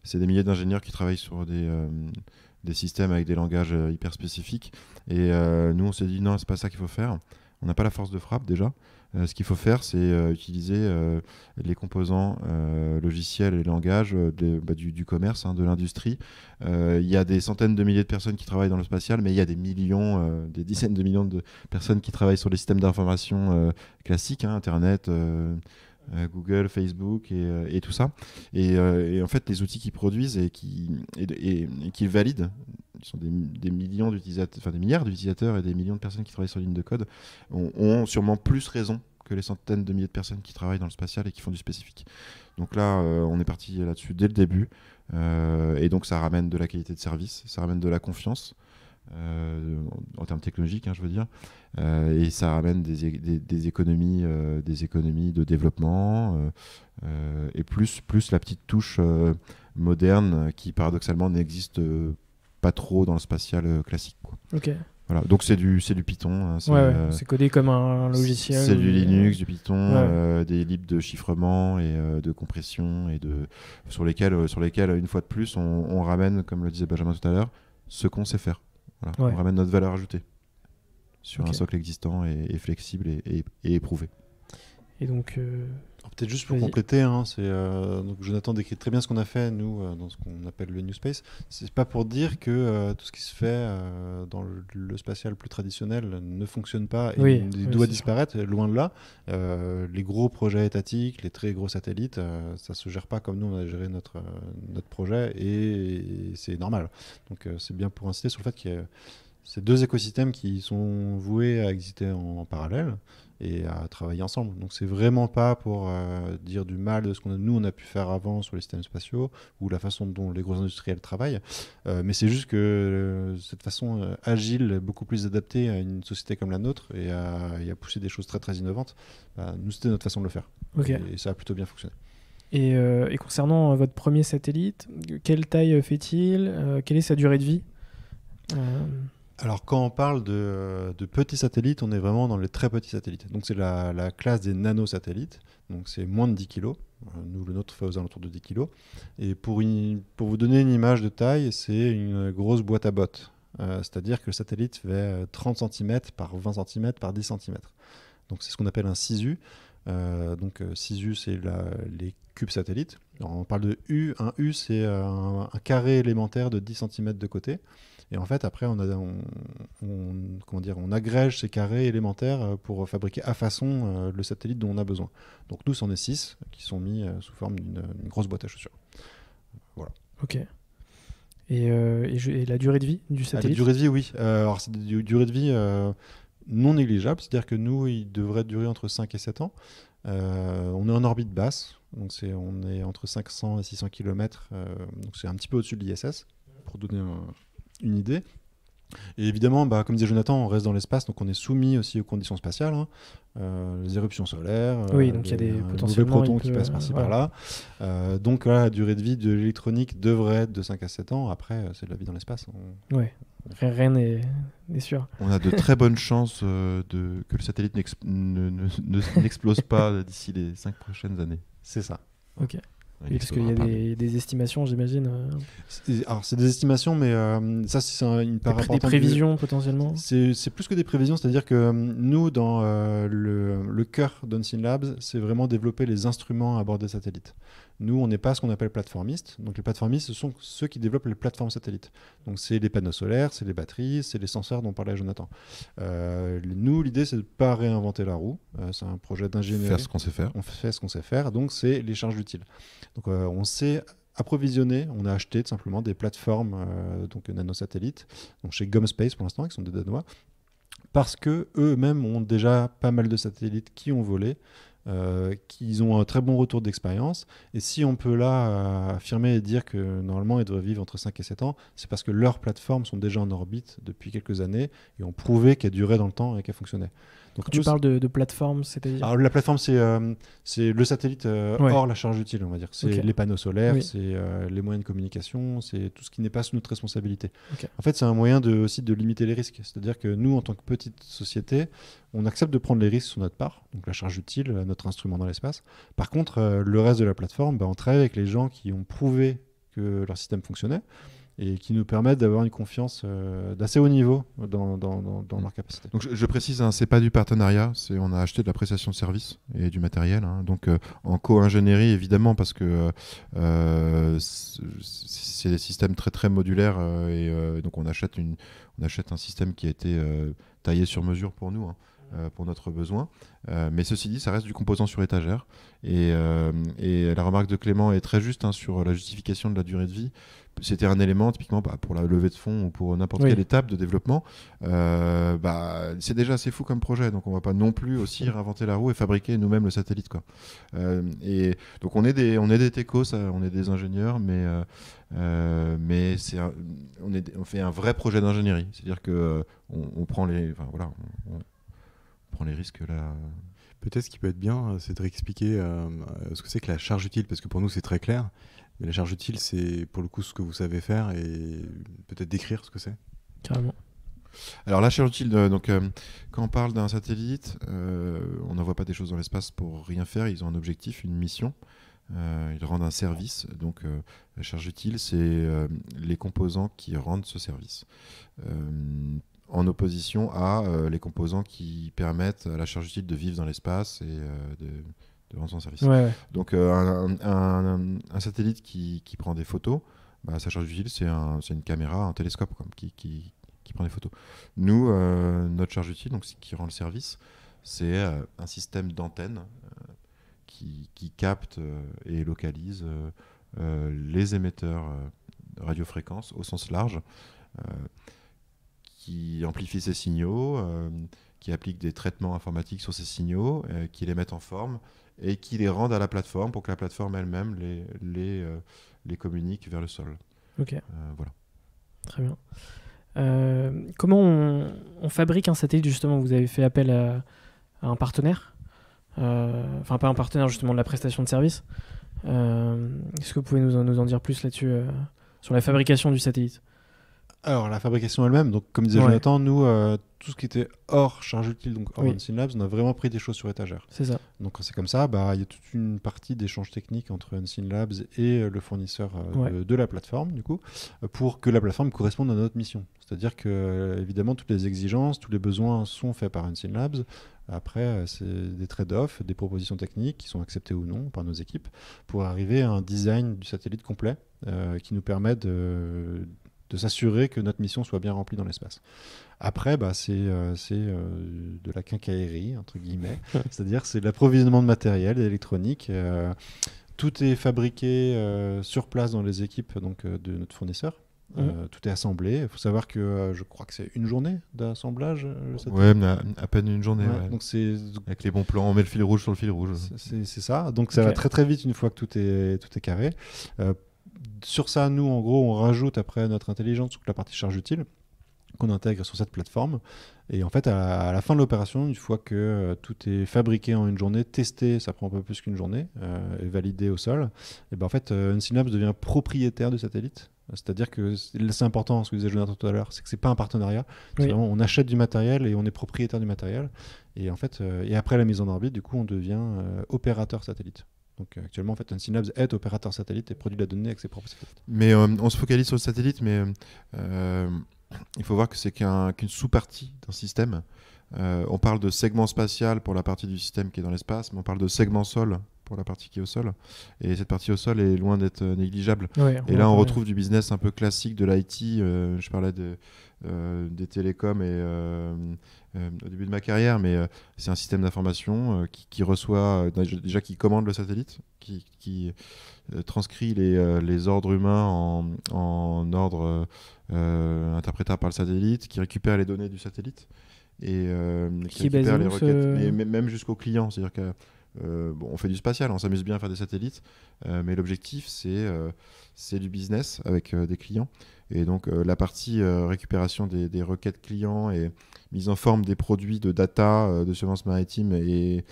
c'est des milliers d'ingénieurs qui travaillent sur des systèmes avec des langages hyper spécifiques. Et nous, on s'est dit non, c'est pas ça qu'il faut faire. On n'a pas la force de frappe déjà. Ce qu'il faut faire, c'est utiliser les composants logiciels et langages du commerce, hein, de l'industrie. Il y a des centaines de milliers de personnes qui travaillent dans le spatial, mais il y a des millions, des dizaines de millions de personnes qui travaillent sur les systèmes d'information classiques, hein, Internet, Google, Facebook et tout ça. Et en fait, les outils qu'ils produisent et qu'ils valident, ils sont des millions d'utilisateurs, enfin des milliards d'utilisateurs et des millions de personnes qui travaillent sur ligne de code, ont sûrement plus raison que les centaines de milliers de personnes qui travaillent dans le spatial et qui font du spécifique. Donc là, on est parti là-dessus dès le début. Et donc ça ramène de la qualité de service, ça ramène de la confiance. En termes technologiques, hein, je veux dire, et ça ramène des économies de développement, et plus la petite touche moderne qui paradoxalement n'existe pas trop dans le spatial classique, quoi. Ok. Voilà. Donc c'est du Python, hein, c'est codé comme un logiciel. C'est du Linux, du Python, des libres de chiffrement et de compression et sur lesquels une fois de plus on ramène, comme le disait Benjamin tout à l'heure, ce qu'on sait faire. Voilà. Ouais. On ramène notre valeur ajoutée sur un socle existant et flexible et éprouvé. Et donc, peut-être juste pour compléter, hein, donc Jonathan décrit très bien ce qu'on a fait, nous, dans ce qu'on appelle le New Space. C'est pas pour dire que tout ce qui se fait dans le spatial plus traditionnel ne fonctionne pas et doit disparaître, loin de là. Les gros projets étatiques, les très gros satellites, ça se gère pas comme nous, on a géré notre projet et c'est normal. Donc c'est bien pour insister sur le fait qu'il y a ces deux écosystèmes qui sont voués à exister en parallèle et à travailler ensemble. Donc c'est vraiment pas pour dire du mal de ce qu'on a pu faire avant sur les systèmes spatiaux ou la façon dont les gros industriels travaillent, mais c'est juste que cette façon agile, beaucoup plus adaptée à une société comme la nôtre et à pousser des choses très très innovantes, nous c'était notre façon de le faire. Okay. Et ça a plutôt bien fonctionné. Et concernant votre premier satellite, quelle taille fait-il, quelle est sa durée de vie? Alors quand on parle de petits satellites, on est vraiment dans les très petits satellites. Donc c'est la classe des nanosatellites, donc c'est moins de 10 kg. Nous, le nôtre fait aux alentours de 10 kg. Et pour vous donner une image de taille, c'est une grosse boîte à bottes. C'est-à-dire que le satellite fait 30 cm par 20 cm par 10 cm. Donc c'est ce qu'on appelle un SISU. Donc SISU, c'est les cubes satellites. Alors, on parle de U. Un U, c'est un carré élémentaire de 10 cm de côté. Et en fait, après, on agrège ces carrés élémentaires pour fabriquer à façon le satellite dont on a besoin. Donc nous, c'en est 6 qui sont mis sous forme d'une grosse boîte à chaussures. Voilà. Ok. Et la durée de vie du satellite? La durée de vie, oui. Alors, c'est une durée de vie non négligeable. C'est-à-dire que nous, il devrait durer entre 5 et 7 ans. On est en orbite basse. Donc on est entre 500 et 600 km. Donc c'est un petit peu au-dessus de l'ISS, pour donner une idée. Et évidemment, comme disait Jonathan, on reste dans l'espace, donc on est soumis aussi aux conditions spatiales, hein. Les éruptions solaires, oui, donc il y a des potentiellement protons qui passent par-ci par-là. Donc la durée de vie de l'électronique devrait être de 5 à 7 ans. Après, c'est de la vie dans l'espace. Ouais. Rien n'est sûr. On a de très bonnes chances que le satellite n'explose pas d'ici les 5 prochaines années. C'est ça. Ok. Oui, parce qu'il y a des estimations, j'imagine. Alors, c'est des estimations, mais ça, c'est une part importante. Des prévisions, potentiellement? C'est plus que des prévisions, c'est-à-dire que nous, dans le cœur d'Unseen Labs, c'est vraiment développer les instruments à bord des satellites. Nous, on n'est pas ce qu'on appelle plateformistes. Donc les plateformistes, ce sont ceux qui développent les plateformes satellites. Donc c'est les panneaux solaires, c'est les batteries, c'est les senseurs dont parlait Jonathan. Nous, l'idée, c'est de ne pas réinventer la roue. C'est un projet d'ingénierie. Faire ce qu'on sait faire. On fait ce qu'on sait faire, donc c'est les charges utiles. Donc on sait approvisionner, on a acheté tout simplement des plateformes donc nanosatellites, donc chez GomSpace pour l'instant, qui sont des Danois, parce que eux-mêmes ont déjà pas mal de satellites qui ont volé, qui ont un très bon retour d'expérience. Et si on peut là affirmer et dire que normalement ils devraient vivre entre 5 et 7 ans, c'est parce que leurs plateformes sont déjà en orbite depuis quelques années et ont prouvé qu'elles duraient dans le temps et qu'elles fonctionnaient. Donc, Quand tu parles de plateforme, c'est-à-dire alors, la plateforme, c'est le satellite Ouais. hors la charge utile, on va dire. C'est Ok. les panneaux solaires, Oui. c'est les moyens de communication, c'est tout ce qui n'est pas sous notre responsabilité. Ok. En fait, c'est un moyen aussi de limiter les risques. C'est-à-dire que nous, en tant que petite société, on accepte de prendre les risques sur notre part, donc la charge utile, notre instrument dans l'espace. Par contre, le reste de la plateforme, on travaille avec les gens qui ont prouvé que leur système fonctionnait et qui nous permettent d'avoir une confiance d'assez haut niveau dans leur capacité. Donc je précise, hein, c'est pas du partenariat, on a acheté de la prestation de service et du matériel. Hein, donc en co-ingénierie évidemment parce que c'est des systèmes très très modulaires et donc on achète un système qui a été taillé sur mesure pour nous. Hein. Pour notre besoin. Mais ceci dit, ça reste du composant sur étagère. Et la remarque de Clément est très juste hein, sur la justification de la durée de vie. C'était un élément typiquement pour la levée de fonds ou pour n'importe quelle étape de développement. C'est déjà assez fou comme projet. Donc on ne va pas non plus aussi réinventer la roue et fabriquer nous-mêmes le satellite. Quoi. Et donc on est des techos, on est des ingénieurs, mais on fait un vrai projet d'ingénierie. C'est-à-dire qu'on prend les... Enfin, voilà, on prend les risques là. Peut-être ce qui peut être bien, c'est de réexpliquer ce que c'est que la charge utile, parce que pour nous c'est très clair, mais la charge utile c'est pour le coup ce que vous savez faire et peut-être décrire ce que c'est. Carrément. Alors la charge utile, quand on parle d'un satellite, on n'envoie pas des choses dans l'espace pour rien faire, ils ont un objectif, une mission, ils rendent un service, donc la charge utile c'est les composants qui rendent ce service. En opposition à les composants qui permettent à la charge utile de vivre dans l'espace et de rendre son service. Ouais. Donc un satellite qui prend des photos, sa charge utile c'est une caméra, un télescope qui prend des photos. Nous, notre charge utile, donc qui rend le service, c'est un système d'antenne qui capte et localise les émetteurs de radiofréquences au sens large, qui amplifie ces signaux, qui applique des traitements informatiques sur ces signaux, qui les mettent en forme et qui les rendent à la plateforme pour que la plateforme elle-même les communique vers le sol. Ok. Voilà. Très bien. Comment on fabrique un satellite justement? Vous avez fait appel à un partenaire, enfin pas un partenaire justement de la prestation de service. Est-ce que vous pouvez nous en dire plus là-dessus sur la fabrication du satellite? Alors, la fabrication elle-même, donc comme disait Jonathan, nous, tout ce qui était hors charge utile, donc hors Unseen Labs, on a vraiment pris des choses sur étagère. C'est ça. Donc, quand c'est comme ça, il y a toute une partie d'échange technique entre Unseen Labs et le fournisseur de la plateforme, du coup, pour que la plateforme corresponde à notre mission. C'est-à-dire que, évidemment, toutes les exigences, tous les besoins sont faits par Unseen Labs. Après, c'est des trade-offs, des propositions techniques qui sont acceptées ou non par nos équipes pour arriver à un design du satellite complet qui nous permet de s'assurer que notre mission soit bien remplie dans l'espace. Après, c'est de la quincaillerie, entre guillemets. C'est-à-dire c'est l'approvisionnement de matériel électronique. Tout est fabriqué sur place dans les équipes donc, de notre fournisseur. Tout est assemblé. Il faut savoir que je crois que c'est une journée d'assemblage. Ouais, mais à peine une journée. Ouais. Donc avec les bons plans, on met le fil rouge sur le fil rouge. C'est ça. Donc ça va très très vite une fois que tout est carré. Sur ça, nous, en gros, on rajoute après notre intelligence toute la partie charge utile qu'on intègre sur cette plateforme. Et en fait, à la fin de l'opération, une fois que tout est fabriqué en une journée, testé, ça prend un peu plus qu'une journée, et validé au sol, et en fait, Unseen Labs devient propriétaire du satellite. C'est-à-dire que c'est important, ce que disait Jonathan tout à l'heure, c'est que c'est pas un partenariat. C'est vraiment, on achète du matériel et on est propriétaire du matériel. Et en fait, et après la mise en orbite, du coup, on devient opérateur satellite. Donc actuellement, en fait, Unseen Labs est opérateur satellite et produit de la donnée avec ses propres satellites. Mais on se focalise sur le satellite, mais il faut voir que c'est qu'une sous-partie d'un système. On parle de segment spatial pour la partie du système qui est dans l'espace, mais on parle de segment sol pour la partie qui est au sol. Et cette partie au sol est loin d'être négligeable. Ouais, Et là, on retrouve du business un peu classique de l'IT. Je parlais des télécoms au début de ma carrière, mais c'est un système d'information qui reçoit, déjà qui commande le satellite, qui transcrit les ordres humains en ordre interprétable par le satellite, qui récupère les données du satellite et qui récupère les requêtes, mais même jusqu'au client. C'est-à-dire que on fait du spatial, on s'amuse bien à faire des satellites, mais l'objectif c'est du business avec des clients. Et donc la partie récupération des requêtes clients et mise en forme des produits de data de surveillance maritime et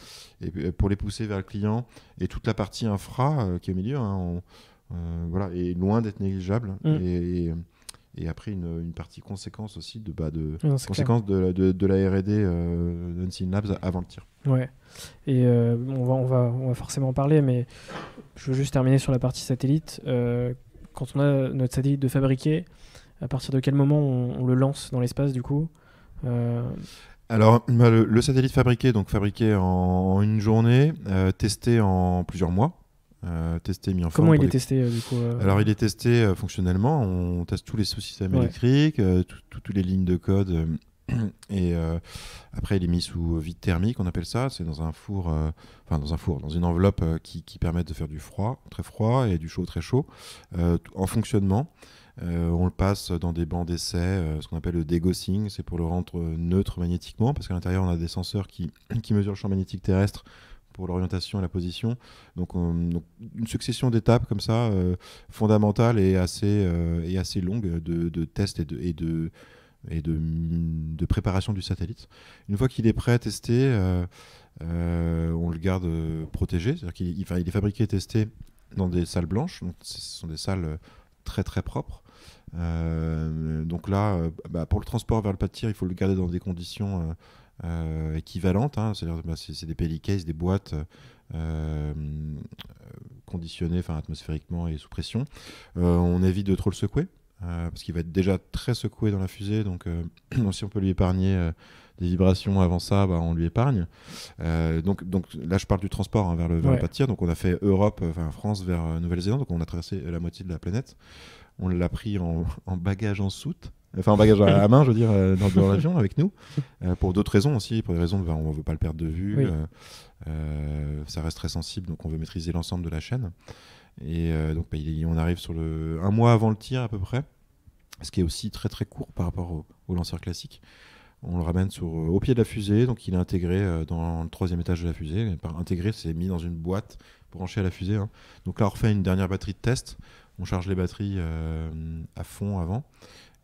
pour les pousser vers le client, et toute la partie infra qui est au milieu, hein, voilà, est loin d'être négligeable. Et après une partie conséquence aussi de la R&D d'Unseen Labs avant le tir. Ouais. Et on va forcément en parler, mais je veux juste terminer sur la partie satellite. Quand on a notre satellite de fabriqué, à partir de quel moment on le lance dans l'espace du coup? Alors, le satellite fabriqué en une journée, testé en plusieurs mois. Mis en Comment forme il est testé du coup Alors il est testé fonctionnellement, on teste tous les sous-systèmes électriques, toutes les lignes de code, et après il est mis sous vide thermique, on appelle ça, c'est dans un four, dans une enveloppe qui permet de faire du froid, très froid, et du chaud, très chaud, en fonctionnement. On le passe dans des bancs d'essai, ce qu'on appelle le degaussing, c'est pour le rendre neutre magnétiquement, parce qu'à l'intérieur on a des senseurs qui mesurent le champ magnétique terrestre pour l'orientation et la position. Donc une succession d'étapes comme ça, fondamentales et assez longue de tests et de préparation du satellite. Une fois qu'il est prêt à tester, on le garde protégé. C'est-à-dire qu'il est fabriqué et testé dans des salles blanches. Donc ce sont des salles très très propres. Donc là, pour le transport vers le pas de tir, il faut le garder dans des conditions équivalentes, hein. C'est-à-dire c'est des pellicases, des boîtes conditionnées atmosphériquement et sous pression. On évite de trop le secouer parce qu'il va être déjà très secoué dans la fusée, donc si on peut lui épargner des vibrations avant ça, on lui épargne. Donc là je parle du transport, hein, vers le pas de tir. Donc on a fait France vers Nouvelle-Zélande, donc on a traversé la moitié de la planète. On l'a pris en bagage en soute, en bagage à main, je veux dire, dans l'avion avec nous, pour d'autres raisons aussi, pour des raisons on ne veut pas le perdre de vue, ça reste très sensible, donc on veut maîtriser l'ensemble de la chaîne. Et donc on arrive un mois avant le tir à peu près, ce qui est aussi très très court par rapport au lanceur classique. On le ramène au pied de la fusée, donc il est intégré dans le 3e étage de la fusée. Par intégré, c'est mis dans une boîte branchée à la fusée, hein. Donc là on refait une dernière batterie de test, on charge les batteries à fond avant,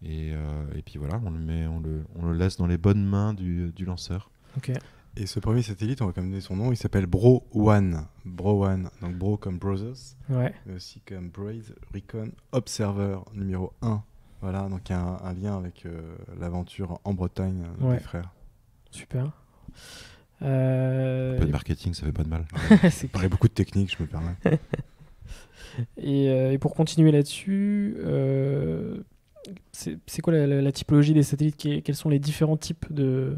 et puis voilà, on le laisse dans les bonnes mains du lanceur. Ok. Et ce premier satellite, on va quand même donner son nom, il s'appelle Bro-1. Bro-1, donc Bro comme Brothers, mais aussi comme Braze Recon Observer numéro 1. Voilà, donc il y a un lien avec l'aventure en Bretagne des frères. Super. Un peu de marketing, ça fait pas de mal. Il paraît beaucoup de technique, je me permets. Et pour continuer là-dessus, c'est quoi la typologie des satellites? Quels sont les différents types de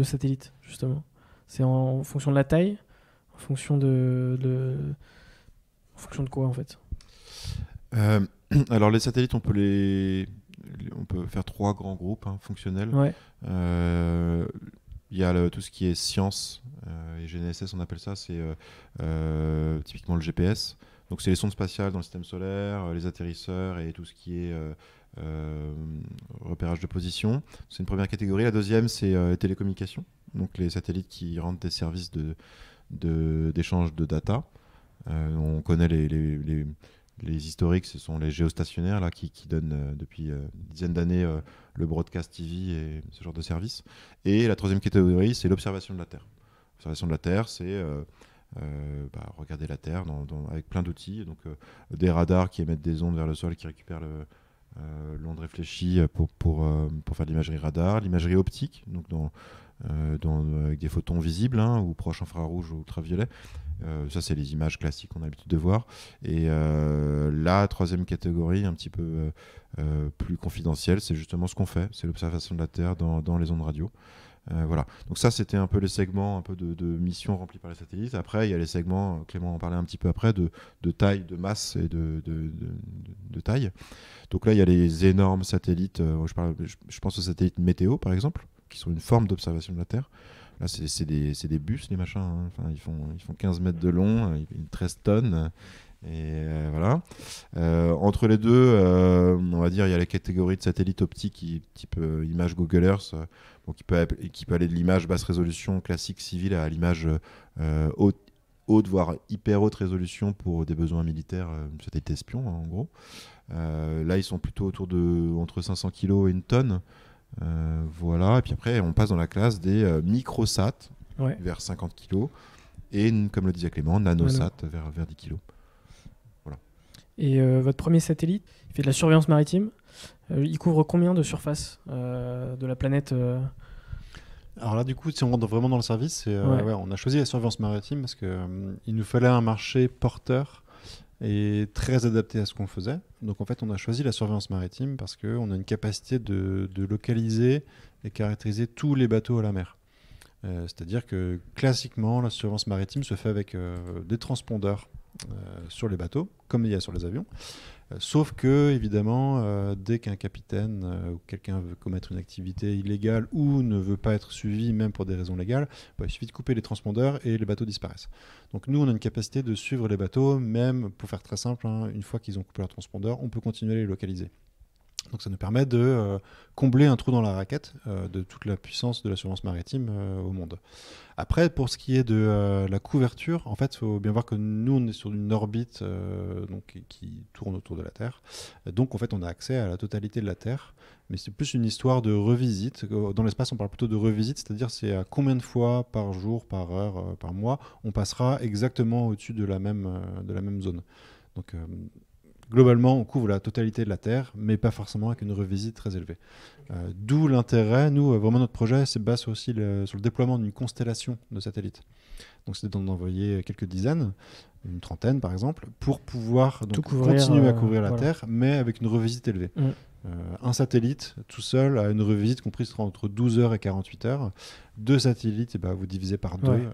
satellites, justement? C'est en fonction de la taille? En fonction en fonction de quoi, en fait? Alors les satellites, on peut faire 3 grands groupes, hein, fonctionnels. Il y a tout ce qui est science et GNSS, on appelle ça, c'est typiquement le GPS. Donc c'est les sondes spatiales dans le système solaire, les atterrisseurs et tout ce qui est repérage de position. C'est une première catégorie. La deuxième, c'est télécommunications. Donc les satellites qui rendent des services d'échange de data. On connaît les historiques, ce sont les géostationnaires là, qui donnent depuis une dizaine d'années le broadcast TV et ce genre de services. Et la troisième catégorie, c'est l'observation de la Terre. L'observation de la Terre, c'est regarder la Terre avec plein d'outils. Donc des radars qui émettent des ondes vers le sol, qui récupèrent l'onde réfléchie pour faire de l'imagerie radar, l'imagerie optique, donc avec des photons visibles, hein, ou proches infrarouges ou ultraviolets. Ça, c'est les images classiques qu'on a l'habitude de voir. Et la troisième catégorie, un petit peu plus confidentielle, c'est justement ce qu'on fait. C'est l'observation de la Terre dans les ondes radio. Voilà. Donc ça, c'était un peu les segments un peu de missions remplies par les satellites. Après, il y a les segments, Clément en parlait un petit peu après, de taille, de masse et de taille. Donc là, il y a les énormes satellites. Je pense aux satellites météo, par exemple, qui sont une forme d'observation de la Terre. Là, c'est des bus, les machins. Hein. Enfin, ils font 15 mètres de long, 13 tonnes. Et voilà. Entre les deux, on va dire, il y a la catégorie de satellites optiques type image Google Earth, qui peut aller de l'image basse résolution classique civile à l'image haute, voire hyper haute résolution pour des besoins militaires, satellite espion, hein, en gros. Là, ils sont plutôt entre 500 kg et une tonne. Voilà. Et puis après, on passe dans la classe des microsats vers 50 kg et, comme le disait Clément, nanosats vers 10 kg. Et votre premier satellite, il fait de la surveillance maritime. Il couvre combien de surface de la planète Alors là, du coup, si on rentre vraiment dans le service, on a choisi la surveillance maritime parce qu'il nous fallait un marché porteur et très adapté à ce qu'on faisait. Donc en fait, on a choisi la surveillance maritime parce qu'on a une capacité de localiser et caractériser tous les bateaux à la mer. C'est-à-dire que classiquement, la surveillance maritime se fait avec des transpondeurs sur les bateaux, comme il y a sur les avions. Sauf que, évidemment, dès qu'un capitaine ou quelqu'un veut commettre une activité illégale ou ne veut pas être suivi, même pour des raisons légales, il suffit de couper les transpondeurs et les bateaux disparaissent. Donc nous, on a une capacité de suivre les bateaux, même pour faire très simple, hein, une fois qu'ils ont coupé leur transpondeur, on peut continuer à les localiser. Donc ça nous permet de combler un trou dans la raquette de toute la puissance de la surveillance maritime au monde. Après, pour ce qui est de la couverture, en fait, il faut bien voir que nous, on est sur une orbite qui tourne autour de la Terre. Donc, en fait, on a accès à la totalité de la Terre. Mais c'est plus une histoire de revisite. Dans l'espace, on parle plutôt de revisite, c'est-à-dire c'est à combien de fois par jour, par heure, par mois, on passera exactement au-dessus de la même zone. Donc, globalement, on couvre la totalité de la Terre, mais pas forcément avec une revisite très élevée. D'où l'intérêt, nous, vraiment notre projet se base aussi sur le déploiement d'une constellation de satellites. Donc c'est d'en envoyer quelques dizaines, une trentaine par exemple, pour pouvoir continuer à couvrir la Terre, mais avec une revisite élevée. Un satellite tout seul a une revisite comprise entre 12 heures et 48 heures. 2 satellites, vous divisez par 2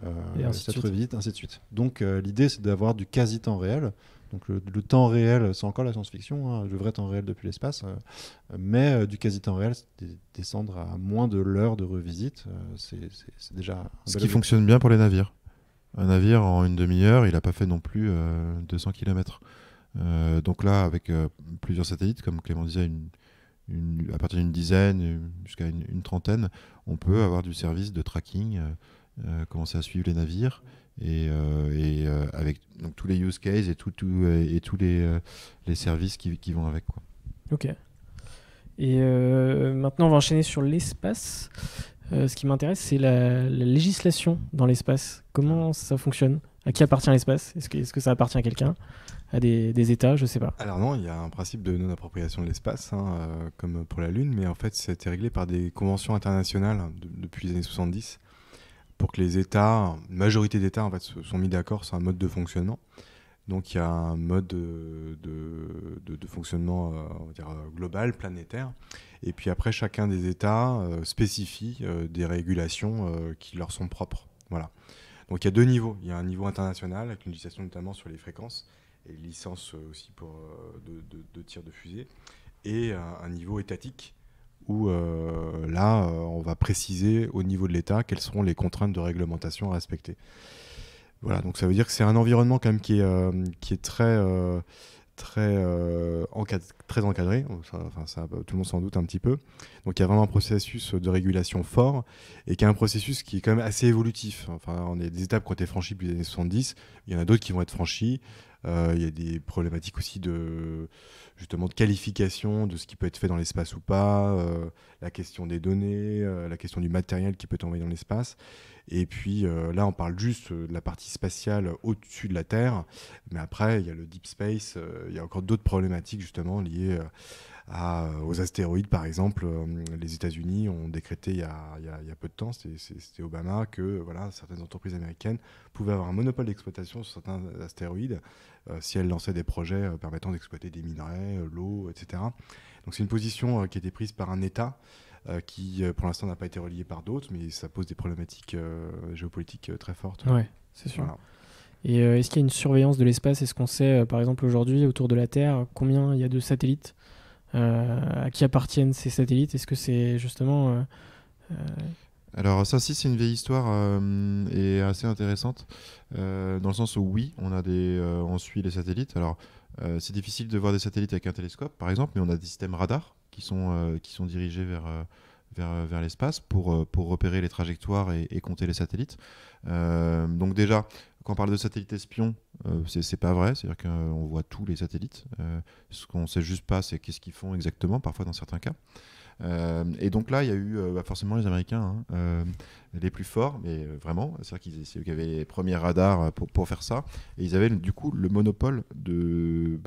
cette revisite, ainsi de suite. Donc l'idée, c'est d'avoir du quasi-temps réel. Donc le temps réel, c'est encore la science-fiction, hein, le vrai temps réel depuis l'espace, mais du quasi-temps réel, c'est descendre à moins de l'heure de revisite, c'est déjà... Ce qui fonctionne bien pour les navires. Un navire, en une demi-heure, il n'a pas fait non plus 200 km. Donc là, avec plusieurs satellites, comme Clément disait, à partir d'une dizaine jusqu'à une trentaine, on peut avoir du service de tracking, commencer à suivre les navires, et avec donc, tous les use cases et tous les services qui vont avec, quoi. Ok. Et maintenant, on va enchaîner sur l'espace. Ce qui m'intéresse, c'est la législation dans l'espace. Comment ça fonctionne? À qui appartient l'espace? Est-ce que ça appartient à quelqu'un? À des États? Je sais pas. Alors non, il y a un principe de non-appropriation de l'espace, comme pour la Lune, mais en fait, ça a été réglé par des conventions internationales depuis les années 70, pour que les États, une majorité d'États en fait, se sont mis d'accord sur un mode de fonctionnement. Donc il y a un mode de fonctionnement on va dire, global, planétaire. Et puis après, chacun des États spécifie des régulations qui leur sont propres. Voilà. Donc il y a 2 niveaux. Il y a un niveau international, avec une législation notamment sur les fréquences, et les licences aussi pour de tir de fusée, et un niveau étatique, où là, on va préciser au niveau de l'État quelles seront les contraintes de réglementation à respecter. Voilà, donc ça veut dire que c'est un environnement quand même qui est très encadré. Ça, tout le monde s'en doute un petit peu. Donc il y a vraiment un processus de régulation fort, et qui est un processus qui est quand même assez évolutif. Enfin, on a des étapes qui ont été franchies depuis les années 70, il y en a d'autres qui vont être franchies. Il y a des problématiques aussi de qualification de ce qui peut être fait dans l'espace ou pas, la question des données, la question du matériel qui peut être envoyé dans l'espace. Et puis là, on parle juste de la partie spatiale au-dessus de la Terre, mais après, il y a le deep space, il y a encore d'autres problématiques justement liées aux astéroïdes, par exemple. Les États-Unis ont décrété il y a peu de temps, c'était Obama, que certaines entreprises américaines pouvaient avoir un monopole d'exploitation sur certains astéroïdes si elles lançaient des projets permettant d'exploiter des minerais, l'eau, etc. Donc c'est une position qui a été prise par un État qui pour l'instant n'a pas été relié par d'autres, mais ça pose des problématiques géopolitiques très fortes. Ouais, c'est sûr. Voilà. Et est-ce qu'il y a une surveillance de l'espace? Est-ce qu'on sait, par exemple, aujourd'hui, autour de la Terre, combien il y a de satellites? À qui appartiennent ces satellites? Est-ce que c'est justement... Alors ça, si c'est une vieille histoire et assez intéressante, dans le sens où oui, on suit les satellites. Alors c'est difficile de voir des satellites avec un télescope, par exemple, mais on a des systèmes radars qui sont dirigés vers l'espace pour repérer les trajectoires et compter les satellites. Donc déjà, quand on parle de satellites espions, c'est pas vrai, c'est-à-dire qu'on voit tous les satellites. Ce qu'on sait juste pas, c'est qu'est-ce qu'ils font exactement, parfois dans certains cas. Et donc là, il y a eu forcément les Américains, les plus forts, mais vraiment, c'est-à-dire c'est eux qui avaient les premiers radars pour faire ça, et ils avaient du coup le monopole de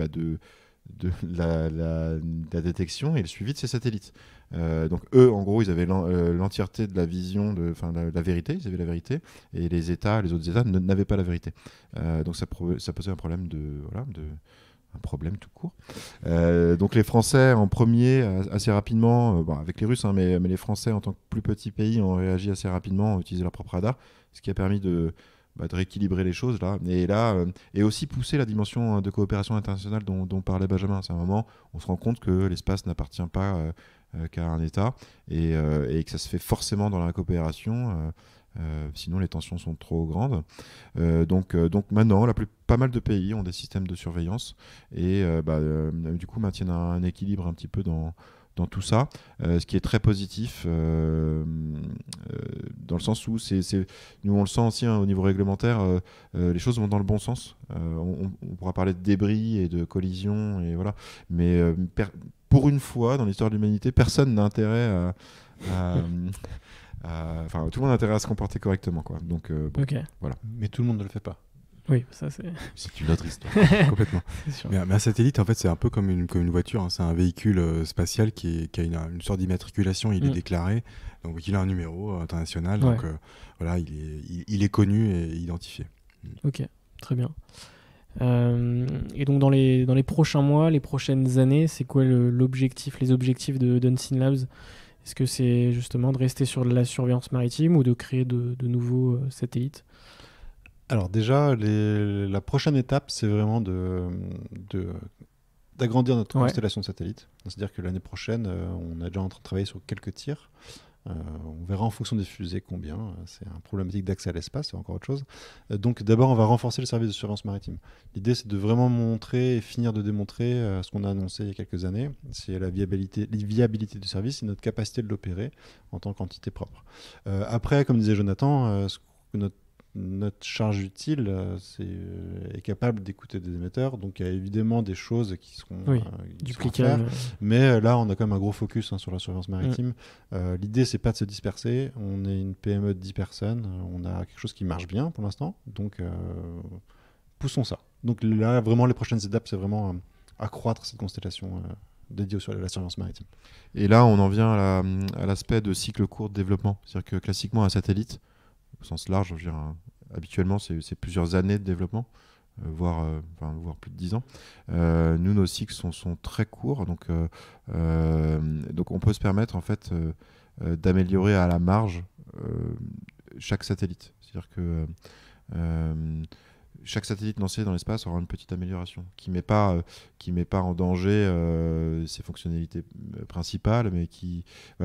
la détection et le suivi de ces satellites. Donc eux, en gros, ils avaient l'entièreté de la vision, la vérité, ils avaient la vérité, et les autres États n'avaient pas la vérité. Donc ça posait un problème un problème tout court. Donc les Français en premier, assez rapidement, avec les Russes, mais les Français en tant que plus petit pays ont réagi assez rapidement, ont utilisé leur propre radar, ce qui a permis de rééquilibrer les choses là. Et aussi pousser la dimension de coopération internationale dont parlait Benjamin. C'est un moment, on se rend compte que l'espace n'appartient pas qu'à un État et que ça se fait forcément dans la coopération. Sinon les tensions sont trop grandes. Donc maintenant, pas mal de pays ont des systèmes de surveillance et du coup maintiennent un équilibre un petit peu dans tout ça, ce qui est très positif dans le sens où nous on le sent aussi au niveau réglementaire, les choses vont dans le bon sens. On pourra parler de débris et de collisions et voilà, mais pour une fois dans l'histoire de l'humanité, personne n'a intérêt tout le monde a intérêt à se comporter correctement, quoi. Donc voilà. Mais tout le monde ne le fait pas. Oui, ça c'est... C'est une autre histoire. Complètement. Mais un satellite, en fait, c'est un peu comme une voiture. Hein. C'est un véhicule spatial qui a une sorte d'immatriculation. Il est déclaré, donc il a un numéro international. Ouais. Donc voilà, il est connu et identifié. Ok, très bien. Et donc dans les prochains mois, les prochaines années, c'est quoi les objectifs de Unseen Labs? Est-ce que c'est justement de rester sur la surveillance maritime ou de créer de nouveaux satellites? Alors déjà, la prochaine étape, c'est vraiment d'agrandir notre constellation de satellites. C'est-à-dire que l'année prochaine, on est déjà en train de travailler sur quelques tirs. On verra en fonction des fusées combien. C'est un problématique d'accès à l'espace, c'est encore autre chose. Donc d'abord, on va renforcer le service de surveillance maritime. L'idée, c'est de vraiment montrer et finir de démontrer ce qu'on a annoncé il y a quelques années. C'est la viabilité du service et notre capacité de l'opérer en tant qu'entité propre. Après, comme disait Jonathan, notre charge utile est capable d'écouter des émetteurs, donc il y a évidemment des choses qui seront duplicables. Mais là, on a quand même un gros focus sur la surveillance maritime. L'idée, c'est pas de se disperser. On est une PME de 10 personnes. On a quelque chose qui marche bien pour l'instant, donc poussons ça. Donc là, vraiment, les prochaines étapes, c'est vraiment accroître cette constellation dédiée à la surveillance maritime. Et là, on en vient à l'aspect de cycle court de développement. C'est-à-dire que classiquement, un satellite, au sens large, je veux dire, habituellement, c'est plusieurs années de développement, voire plus de 10 ans. Nous, nos cycles sont très courts, donc on peut se permettre en fait d'améliorer à la marge chaque satellite. C'est-à-dire que chaque satellite lancé dans l'espace aura une petite amélioration qui met pas en danger ses fonctionnalités principales, mais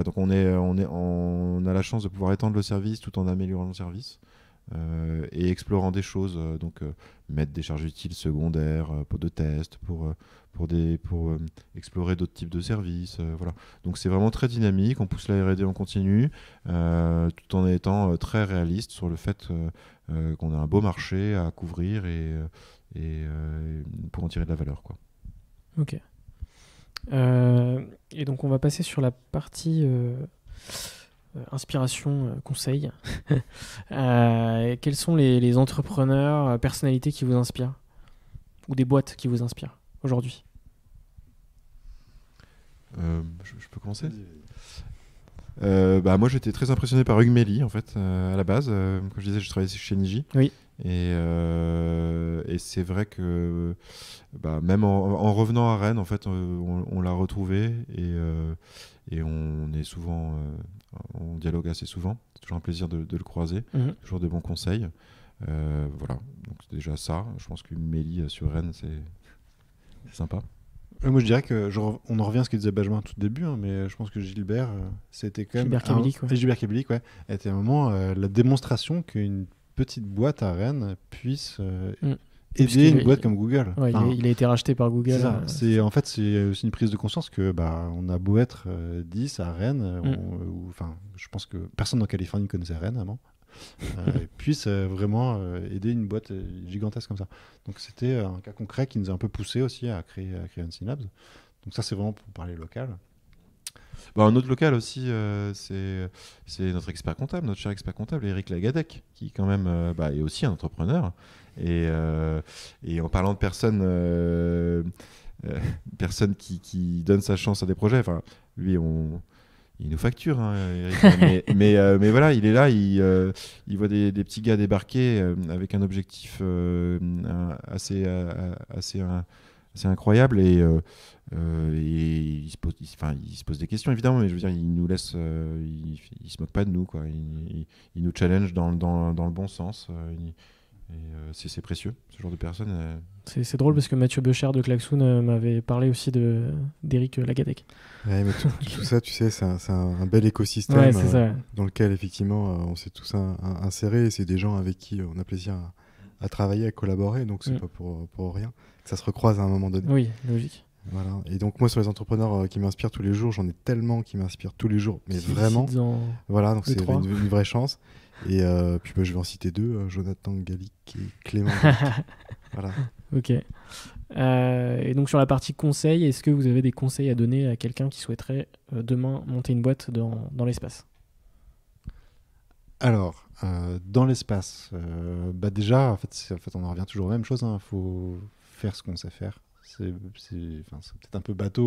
donc on a la chance de pouvoir étendre le service tout en améliorant le service et explorant des choses, mettre des charges utiles secondaires pour de tests, pour explorer d'autres types de services, voilà. Donc c'est vraiment très dynamique, on pousse la R&D en continu tout en étant très réaliste sur le fait qu'on a un beau marché à couvrir et pour en tirer de la valeur, quoi. Ok. Et donc on va passer sur la partie inspiration, conseil. Quels sont les entrepreneurs, personnalités qui vous inspirent ou des boîtes qui vous inspirent aujourd'hui? Je peux commencer ? Moi, j'étais très impressionné par Hugues Méli, en fait, à la base. Comme je disais, je travaillais chez Niji. Oui. Et c'est vrai que même en revenant à Rennes, en fait, on l'a retrouvé et on est souvent, on dialogue assez souvent. C'est toujours un plaisir de le croiser, toujours de bons conseils. Voilà, donc c'est déjà ça. Je pense que Méli sur Rennes, c'est sympa. Moi, je dirais que on en revient à ce que disait Benjamin tout début, hein, mais je pense que Gilbert, c'était quand même Gilbert Kabilic, ouais. Gilbert Kabilic, ouais, était un moment la démonstration qu'une petite boîte à Rennes puisse aider une boîte comme Google. Ouais, il a été racheté par Google. C'est ça. En fait, c'est aussi une prise de conscience que on a beau être 10 à Rennes, je pense que personne en Californie connaissait Rennes avant. Puisse vraiment aider une boîte gigantesque comme ça. Donc c'était un cas concret qui nous a un peu poussé aussi à créer Unseen Labs. Donc ça, c'est vraiment pour parler local. Un autre local aussi, c'est notre expert comptable, notre cher expert comptable, Eric Lagadec, qui quand même est aussi un entrepreneur. Et en parlant de personnes qui donnent sa chance à des projets, lui, il nous facture, hein, Eric, mais voilà, il est là, il voit des petits gars débarquer avec un objectif assez incroyable et il se pose des questions évidemment, mais je veux dire, il nous laisse, il se moque pas de nous, quoi. Il nous challenge dans le bon sens. C'est précieux, ce genre de personnes. C'est drôle parce que Mathieu Beuchard de Klaxoon m'avait parlé aussi d'Eric Lagadec. Ouais, mais tout ça, tu sais, c'est un bel écosystème dans lequel effectivement on s'est tous insérés, et c'est des gens avec qui on a plaisir à travailler, à collaborer, donc c'est pas pour rien que ça se recroise à un moment donné. Oui, logique. Voilà. Et donc moi, sur les entrepreneurs qui m'inspirent tous les jours, j'en ai tellement qui m'inspirent tous les jours, mais vraiment. Voilà, donc c'est une vraie chance. Et puis je vais en citer deux, Jonathan Gallic et Clément Gallic. Voilà. Ok. Et donc sur la partie conseil, est-ce que vous avez des conseils à donner à quelqu'un qui souhaiterait demain monter une boîte dans l'espace ? Alors, dans l'espace, déjà, en fait, on en revient toujours aux mêmes choses. Il faut faire ce qu'on sait faire. C'est peut-être un peu bateau,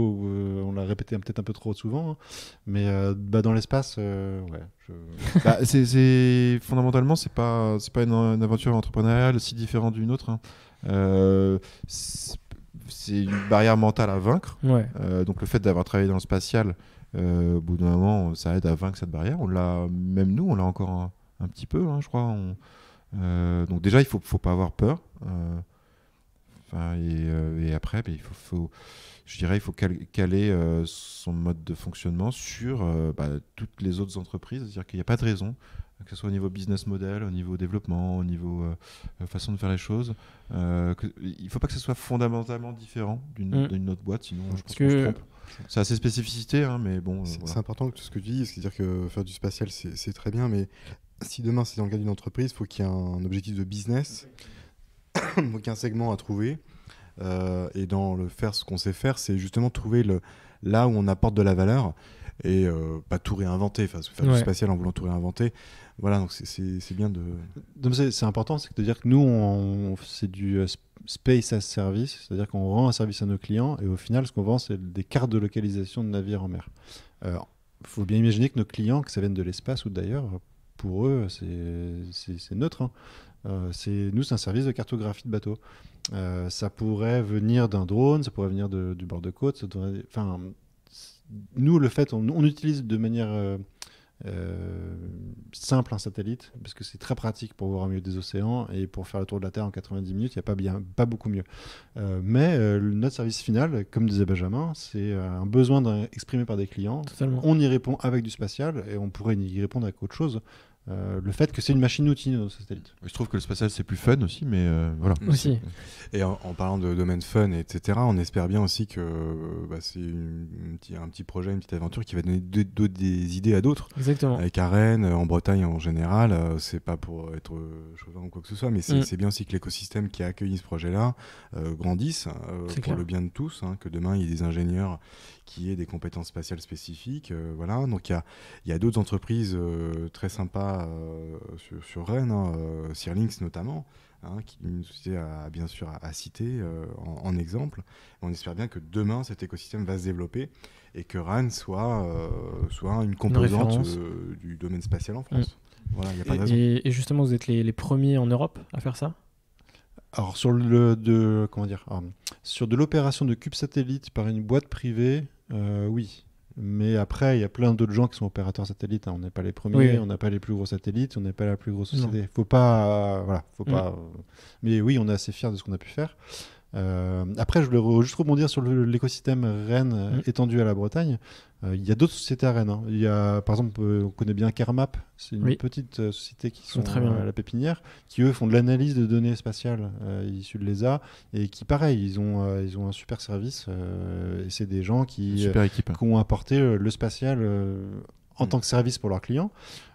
on l'a répété peut-être un peu trop souvent, hein, mais dans l'espace, fondamentalement, c'est pas une aventure entrepreneuriale si différente d'une autre, hein. C'est une barrière mentale à vaincre. Ouais. Donc le fait d'avoir travaillé dans le spatial, au bout d'un moment, ça aide à vaincre cette barrière. Même nous, on l'a encore un petit peu, hein, je crois. Donc déjà, il faut pas avoir peur. Et après, je dirais, il faut caler son mode de fonctionnement sur toutes les autres entreprises. C'est-à-dire qu'il n'y a pas de raison, que ce soit au niveau business model, au niveau développement, au niveau façon de faire les choses. Il ne faut pas que ce soit fondamentalement différent d'une autre boîte, sinon je pense qu'on se trompe. C'est assez spécificité, hein, mais bon. C'est important ce que tu dis, c'est-à-dire que faire du spatial, c'est très bien, mais si demain c'est dans le cadre d'une entreprise, il faut qu'il y ait un objectif de business. Donc un segment à trouver, et dans le faire ce qu'on sait faire, c'est justement trouver là où on apporte de la valeur et pas tout réinventer, faire du spatial en voulant tout réinventer. Voilà, donc c'est bien de... Donc c'est important, c'est de dire que nous, c'est du space as service, c'est-à-dire qu'on rend un service à nos clients et au final, ce qu'on vend, c'est des cartes de localisation de navires en mer. Il faut bien imaginer que nos clients, que ça vienne de l'espace ou d'ailleurs, pour eux, c'est neutre, hein. C'est un service de cartographie de bateau. Ça pourrait venir d'un drone, ça pourrait venir du bord de côte. Nous, le fait, on utilise de manière simple un satellite parce que c'est très pratique pour voir au milieu des océans et pour faire le tour de la Terre en 90 minutes, il n'y a pas beaucoup mieux. Mais notre service final, comme disait Benjamin, c'est un besoin exprimé par des clients. Totalement. On y répond avec du spatial et on pourrait y répondre avec autre chose. Le fait que c'est une machine-outil, nos satellites. Je trouve que le spatial, c'est plus fun aussi, mais voilà. Aussi. Et en parlant de domaine fun, etc., on espère bien aussi que c'est un petit projet, une petite aventure qui va donner des idées à d'autres. Exactement. Avec à Rennes, en Bretagne en général, c'est pas pour être chauvin ou quoi que ce soit, mais c'est bien aussi que l'écosystème qui a accueilli ce projet-là grandisse pour le bien de tous, hein, que demain il y ait des ingénieurs qui aient des compétences spatiales spécifiques. Voilà. Donc il y a d'autres entreprises très sympas sur Rennes, Searlinks notamment, qui est une société bien sûr à citer en exemple. On espère bien que demain, cet écosystème va se développer et que RAN soit une composante du domaine spatial en France. Voilà, y a pas de raison. Et justement, vous êtes les premiers en Europe à faire ça ? Alors sur sur de l'opération de cube satellite par une boîte privée, oui. Mais après, il y a plein d'autres gens qui sont opérateurs satellites. On n'est pas les premiers, on n'a pas les plus gros satellites, on n'est pas la plus grosse société. Faut pas, Mais oui, on est assez fiers de ce qu'on a pu faire. Après, je voulais juste rebondir sur l'écosystème Rennes étendu à la Bretagne. Il y a d'autres sociétés à Rennes. Il y a, par exemple, on connaît bien Kermap, c'est une petite société qui sont à la Pépinière, qui eux font de l'analyse de données spatiales issues de l'ESA et qui, pareil, ils ont un super service. Et c'est des gens qui ont apporté le spatial en tant que service pour leurs clients.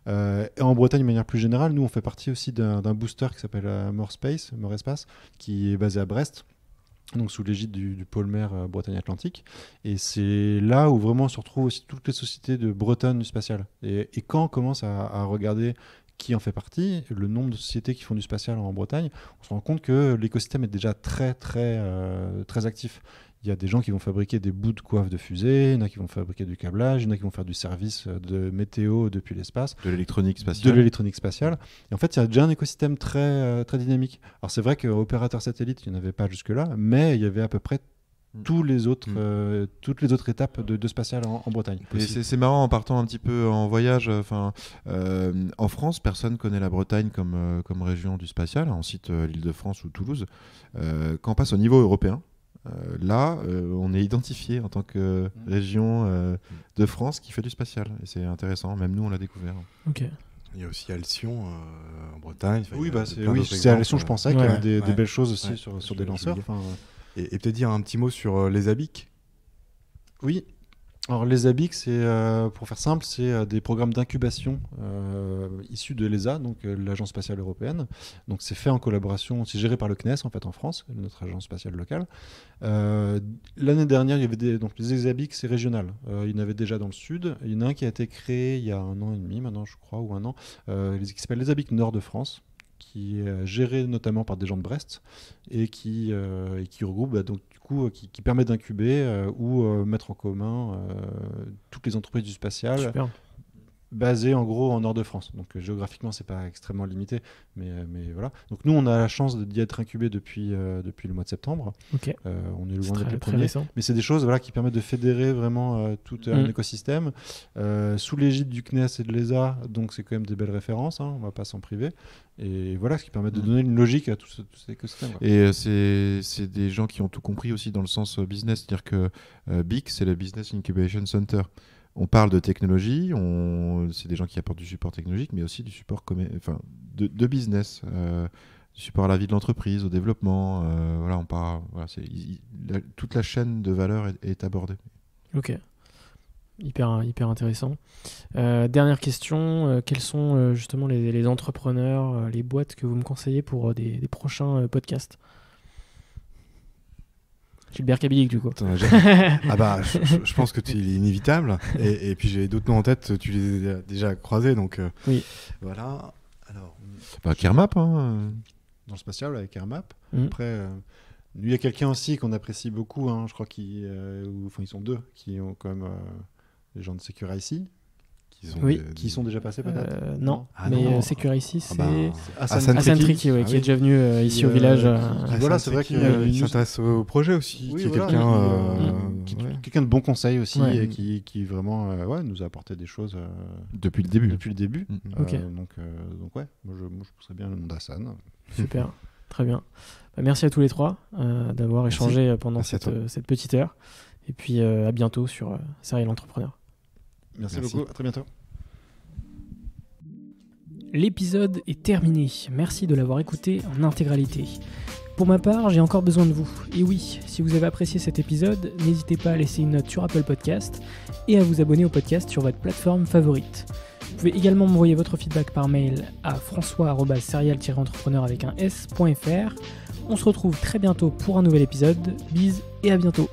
Et en Bretagne, de manière plus générale, nous, on fait partie aussi d'un booster qui s'appelle More Espace, qui est basé à Brest. Donc sous l'égide du pôle mer Bretagne-Atlantique. Et c'est là où vraiment se retrouvent aussi toutes les sociétés de bretonnes du spatial. Et quand on commence à regarder qui en fait partie, le nombre de sociétés qui font du spatial en Bretagne, on se rend compte que l'écosystème est déjà très actif. Il y a des gens qui vont fabriquer des bouts de coiffe de fusée, il y en a qui vont fabriquer du câblage, il y en a qui vont faire du service de météo depuis l'espace. De l'électronique spatiale. Et en fait, il y a déjà un écosystème très dynamique. Alors c'est vrai qu'opérateur satellite, il n'y en avait pas jusque-là, mais il y avait à peu près toutes les autres étapes de spatial en Bretagne. Et c'est marrant, en partant un petit peu en voyage, en France, personne ne connaît la Bretagne comme région du spatial. On cite l'Île-de-France ou Toulouse. Quand on passe au niveau européen, là, on est identifié en tant que région de France qui fait du spatial. Et c'est intéressant, même nous, on l'a découvert. Ok. Il y a aussi Alcyon en Bretagne. C'est Alcyon, je pensais, qu'il y avait des belles choses aussi sur des lanceurs. Et peut-être dire un petit mot sur les ABIC. Oui. Alors les ABIC, pour faire simple, c'est des programmes d'incubation issus de l'ESA, donc l'Agence spatiale européenne. Donc c'est fait en collaboration, c'est géré par le CNES en fait en France, notre agence spatiale locale. L'année dernière, il y avait donc les ABIC, c'est régional. Il y en avait déjà dans le sud. Il y en a un qui a été créé il y a 1 an et demi maintenant, je crois, ou 1 an, qui s'appelle les ABIC Nord de France, qui est géré notamment par des gens de Brest et qui regroupe donc du coup qui permet d'incuber ou mettre en commun toutes les entreprises du spatial. Super. Basé en gros en nord de France. Donc géographiquement, c'est pas extrêmement limité, mais voilà. Donc nous, on a la chance d'y être incubé depuis le mois de septembre. Okay. On est loin d'être les premiers. Mais c'est des choses qui permettent de fédérer vraiment tout un écosystème sous l'égide du CNES et de l'ESA. Donc c'est quand même des belles références, on va pas s'en priver. Et voilà, ce qui permet de donner une logique à tout cet écosystème. Et c'est des gens qui ont tout compris aussi dans le sens business, c'est-à-dire que BIC, c'est le Business Incubation Center. On parle de technologie, c'est des gens qui apportent du support technologique, mais aussi du support de business, du support à la vie de l'entreprise, au développement. Toute la chaîne de valeur est abordée. Ok, hyper intéressant. Dernière question, quels sont justement les entrepreneurs, les boîtes que vous me conseillez pour des prochains podcasts ? Gilbert Kabylie, du coup. Je pense que tu es inévitable. Et puis j'ai d'autres noms en tête, tu les as déjà croisés. Donc, oui. Voilà. Alors, Kermap. Dans le spatial, avec Kermap. Après, il y a quelqu'un aussi qu'on apprécie beaucoup. Je crois ils sont 2 qui ont quand même les gens de Secure-IC. Qui sont déjà passés peut-être Non, mais Secure-IC, c'est Hassan Triki qui est déjà venu ici au village. Voilà, c'est vrai qu'il s'intéresse au projet aussi, qui est quelqu'un de bon conseil aussi et qui vraiment nous a apporté des choses depuis le début. Donc moi je pousserais bien le nom d'Hassan. Super, très bien. Merci à tous les 3 d'avoir échangé pendant cette petite heure. Et puis à bientôt sur Serial Entrepreneur. Merci beaucoup, à très bientôt. L'épisode est terminé. Merci de l'avoir écouté en intégralité. Pour ma part, j'ai encore besoin de vous. Et oui, si vous avez apprécié cet épisode, n'hésitez pas à laisser une note sur Apple Podcast et à vous abonner au podcast sur votre plateforme favorite. Vous pouvez également m'envoyer votre feedback par mail à françois@serial-entrepreneur avec un s.fr. On se retrouve très bientôt pour un nouvel épisode. Bis et à bientôt.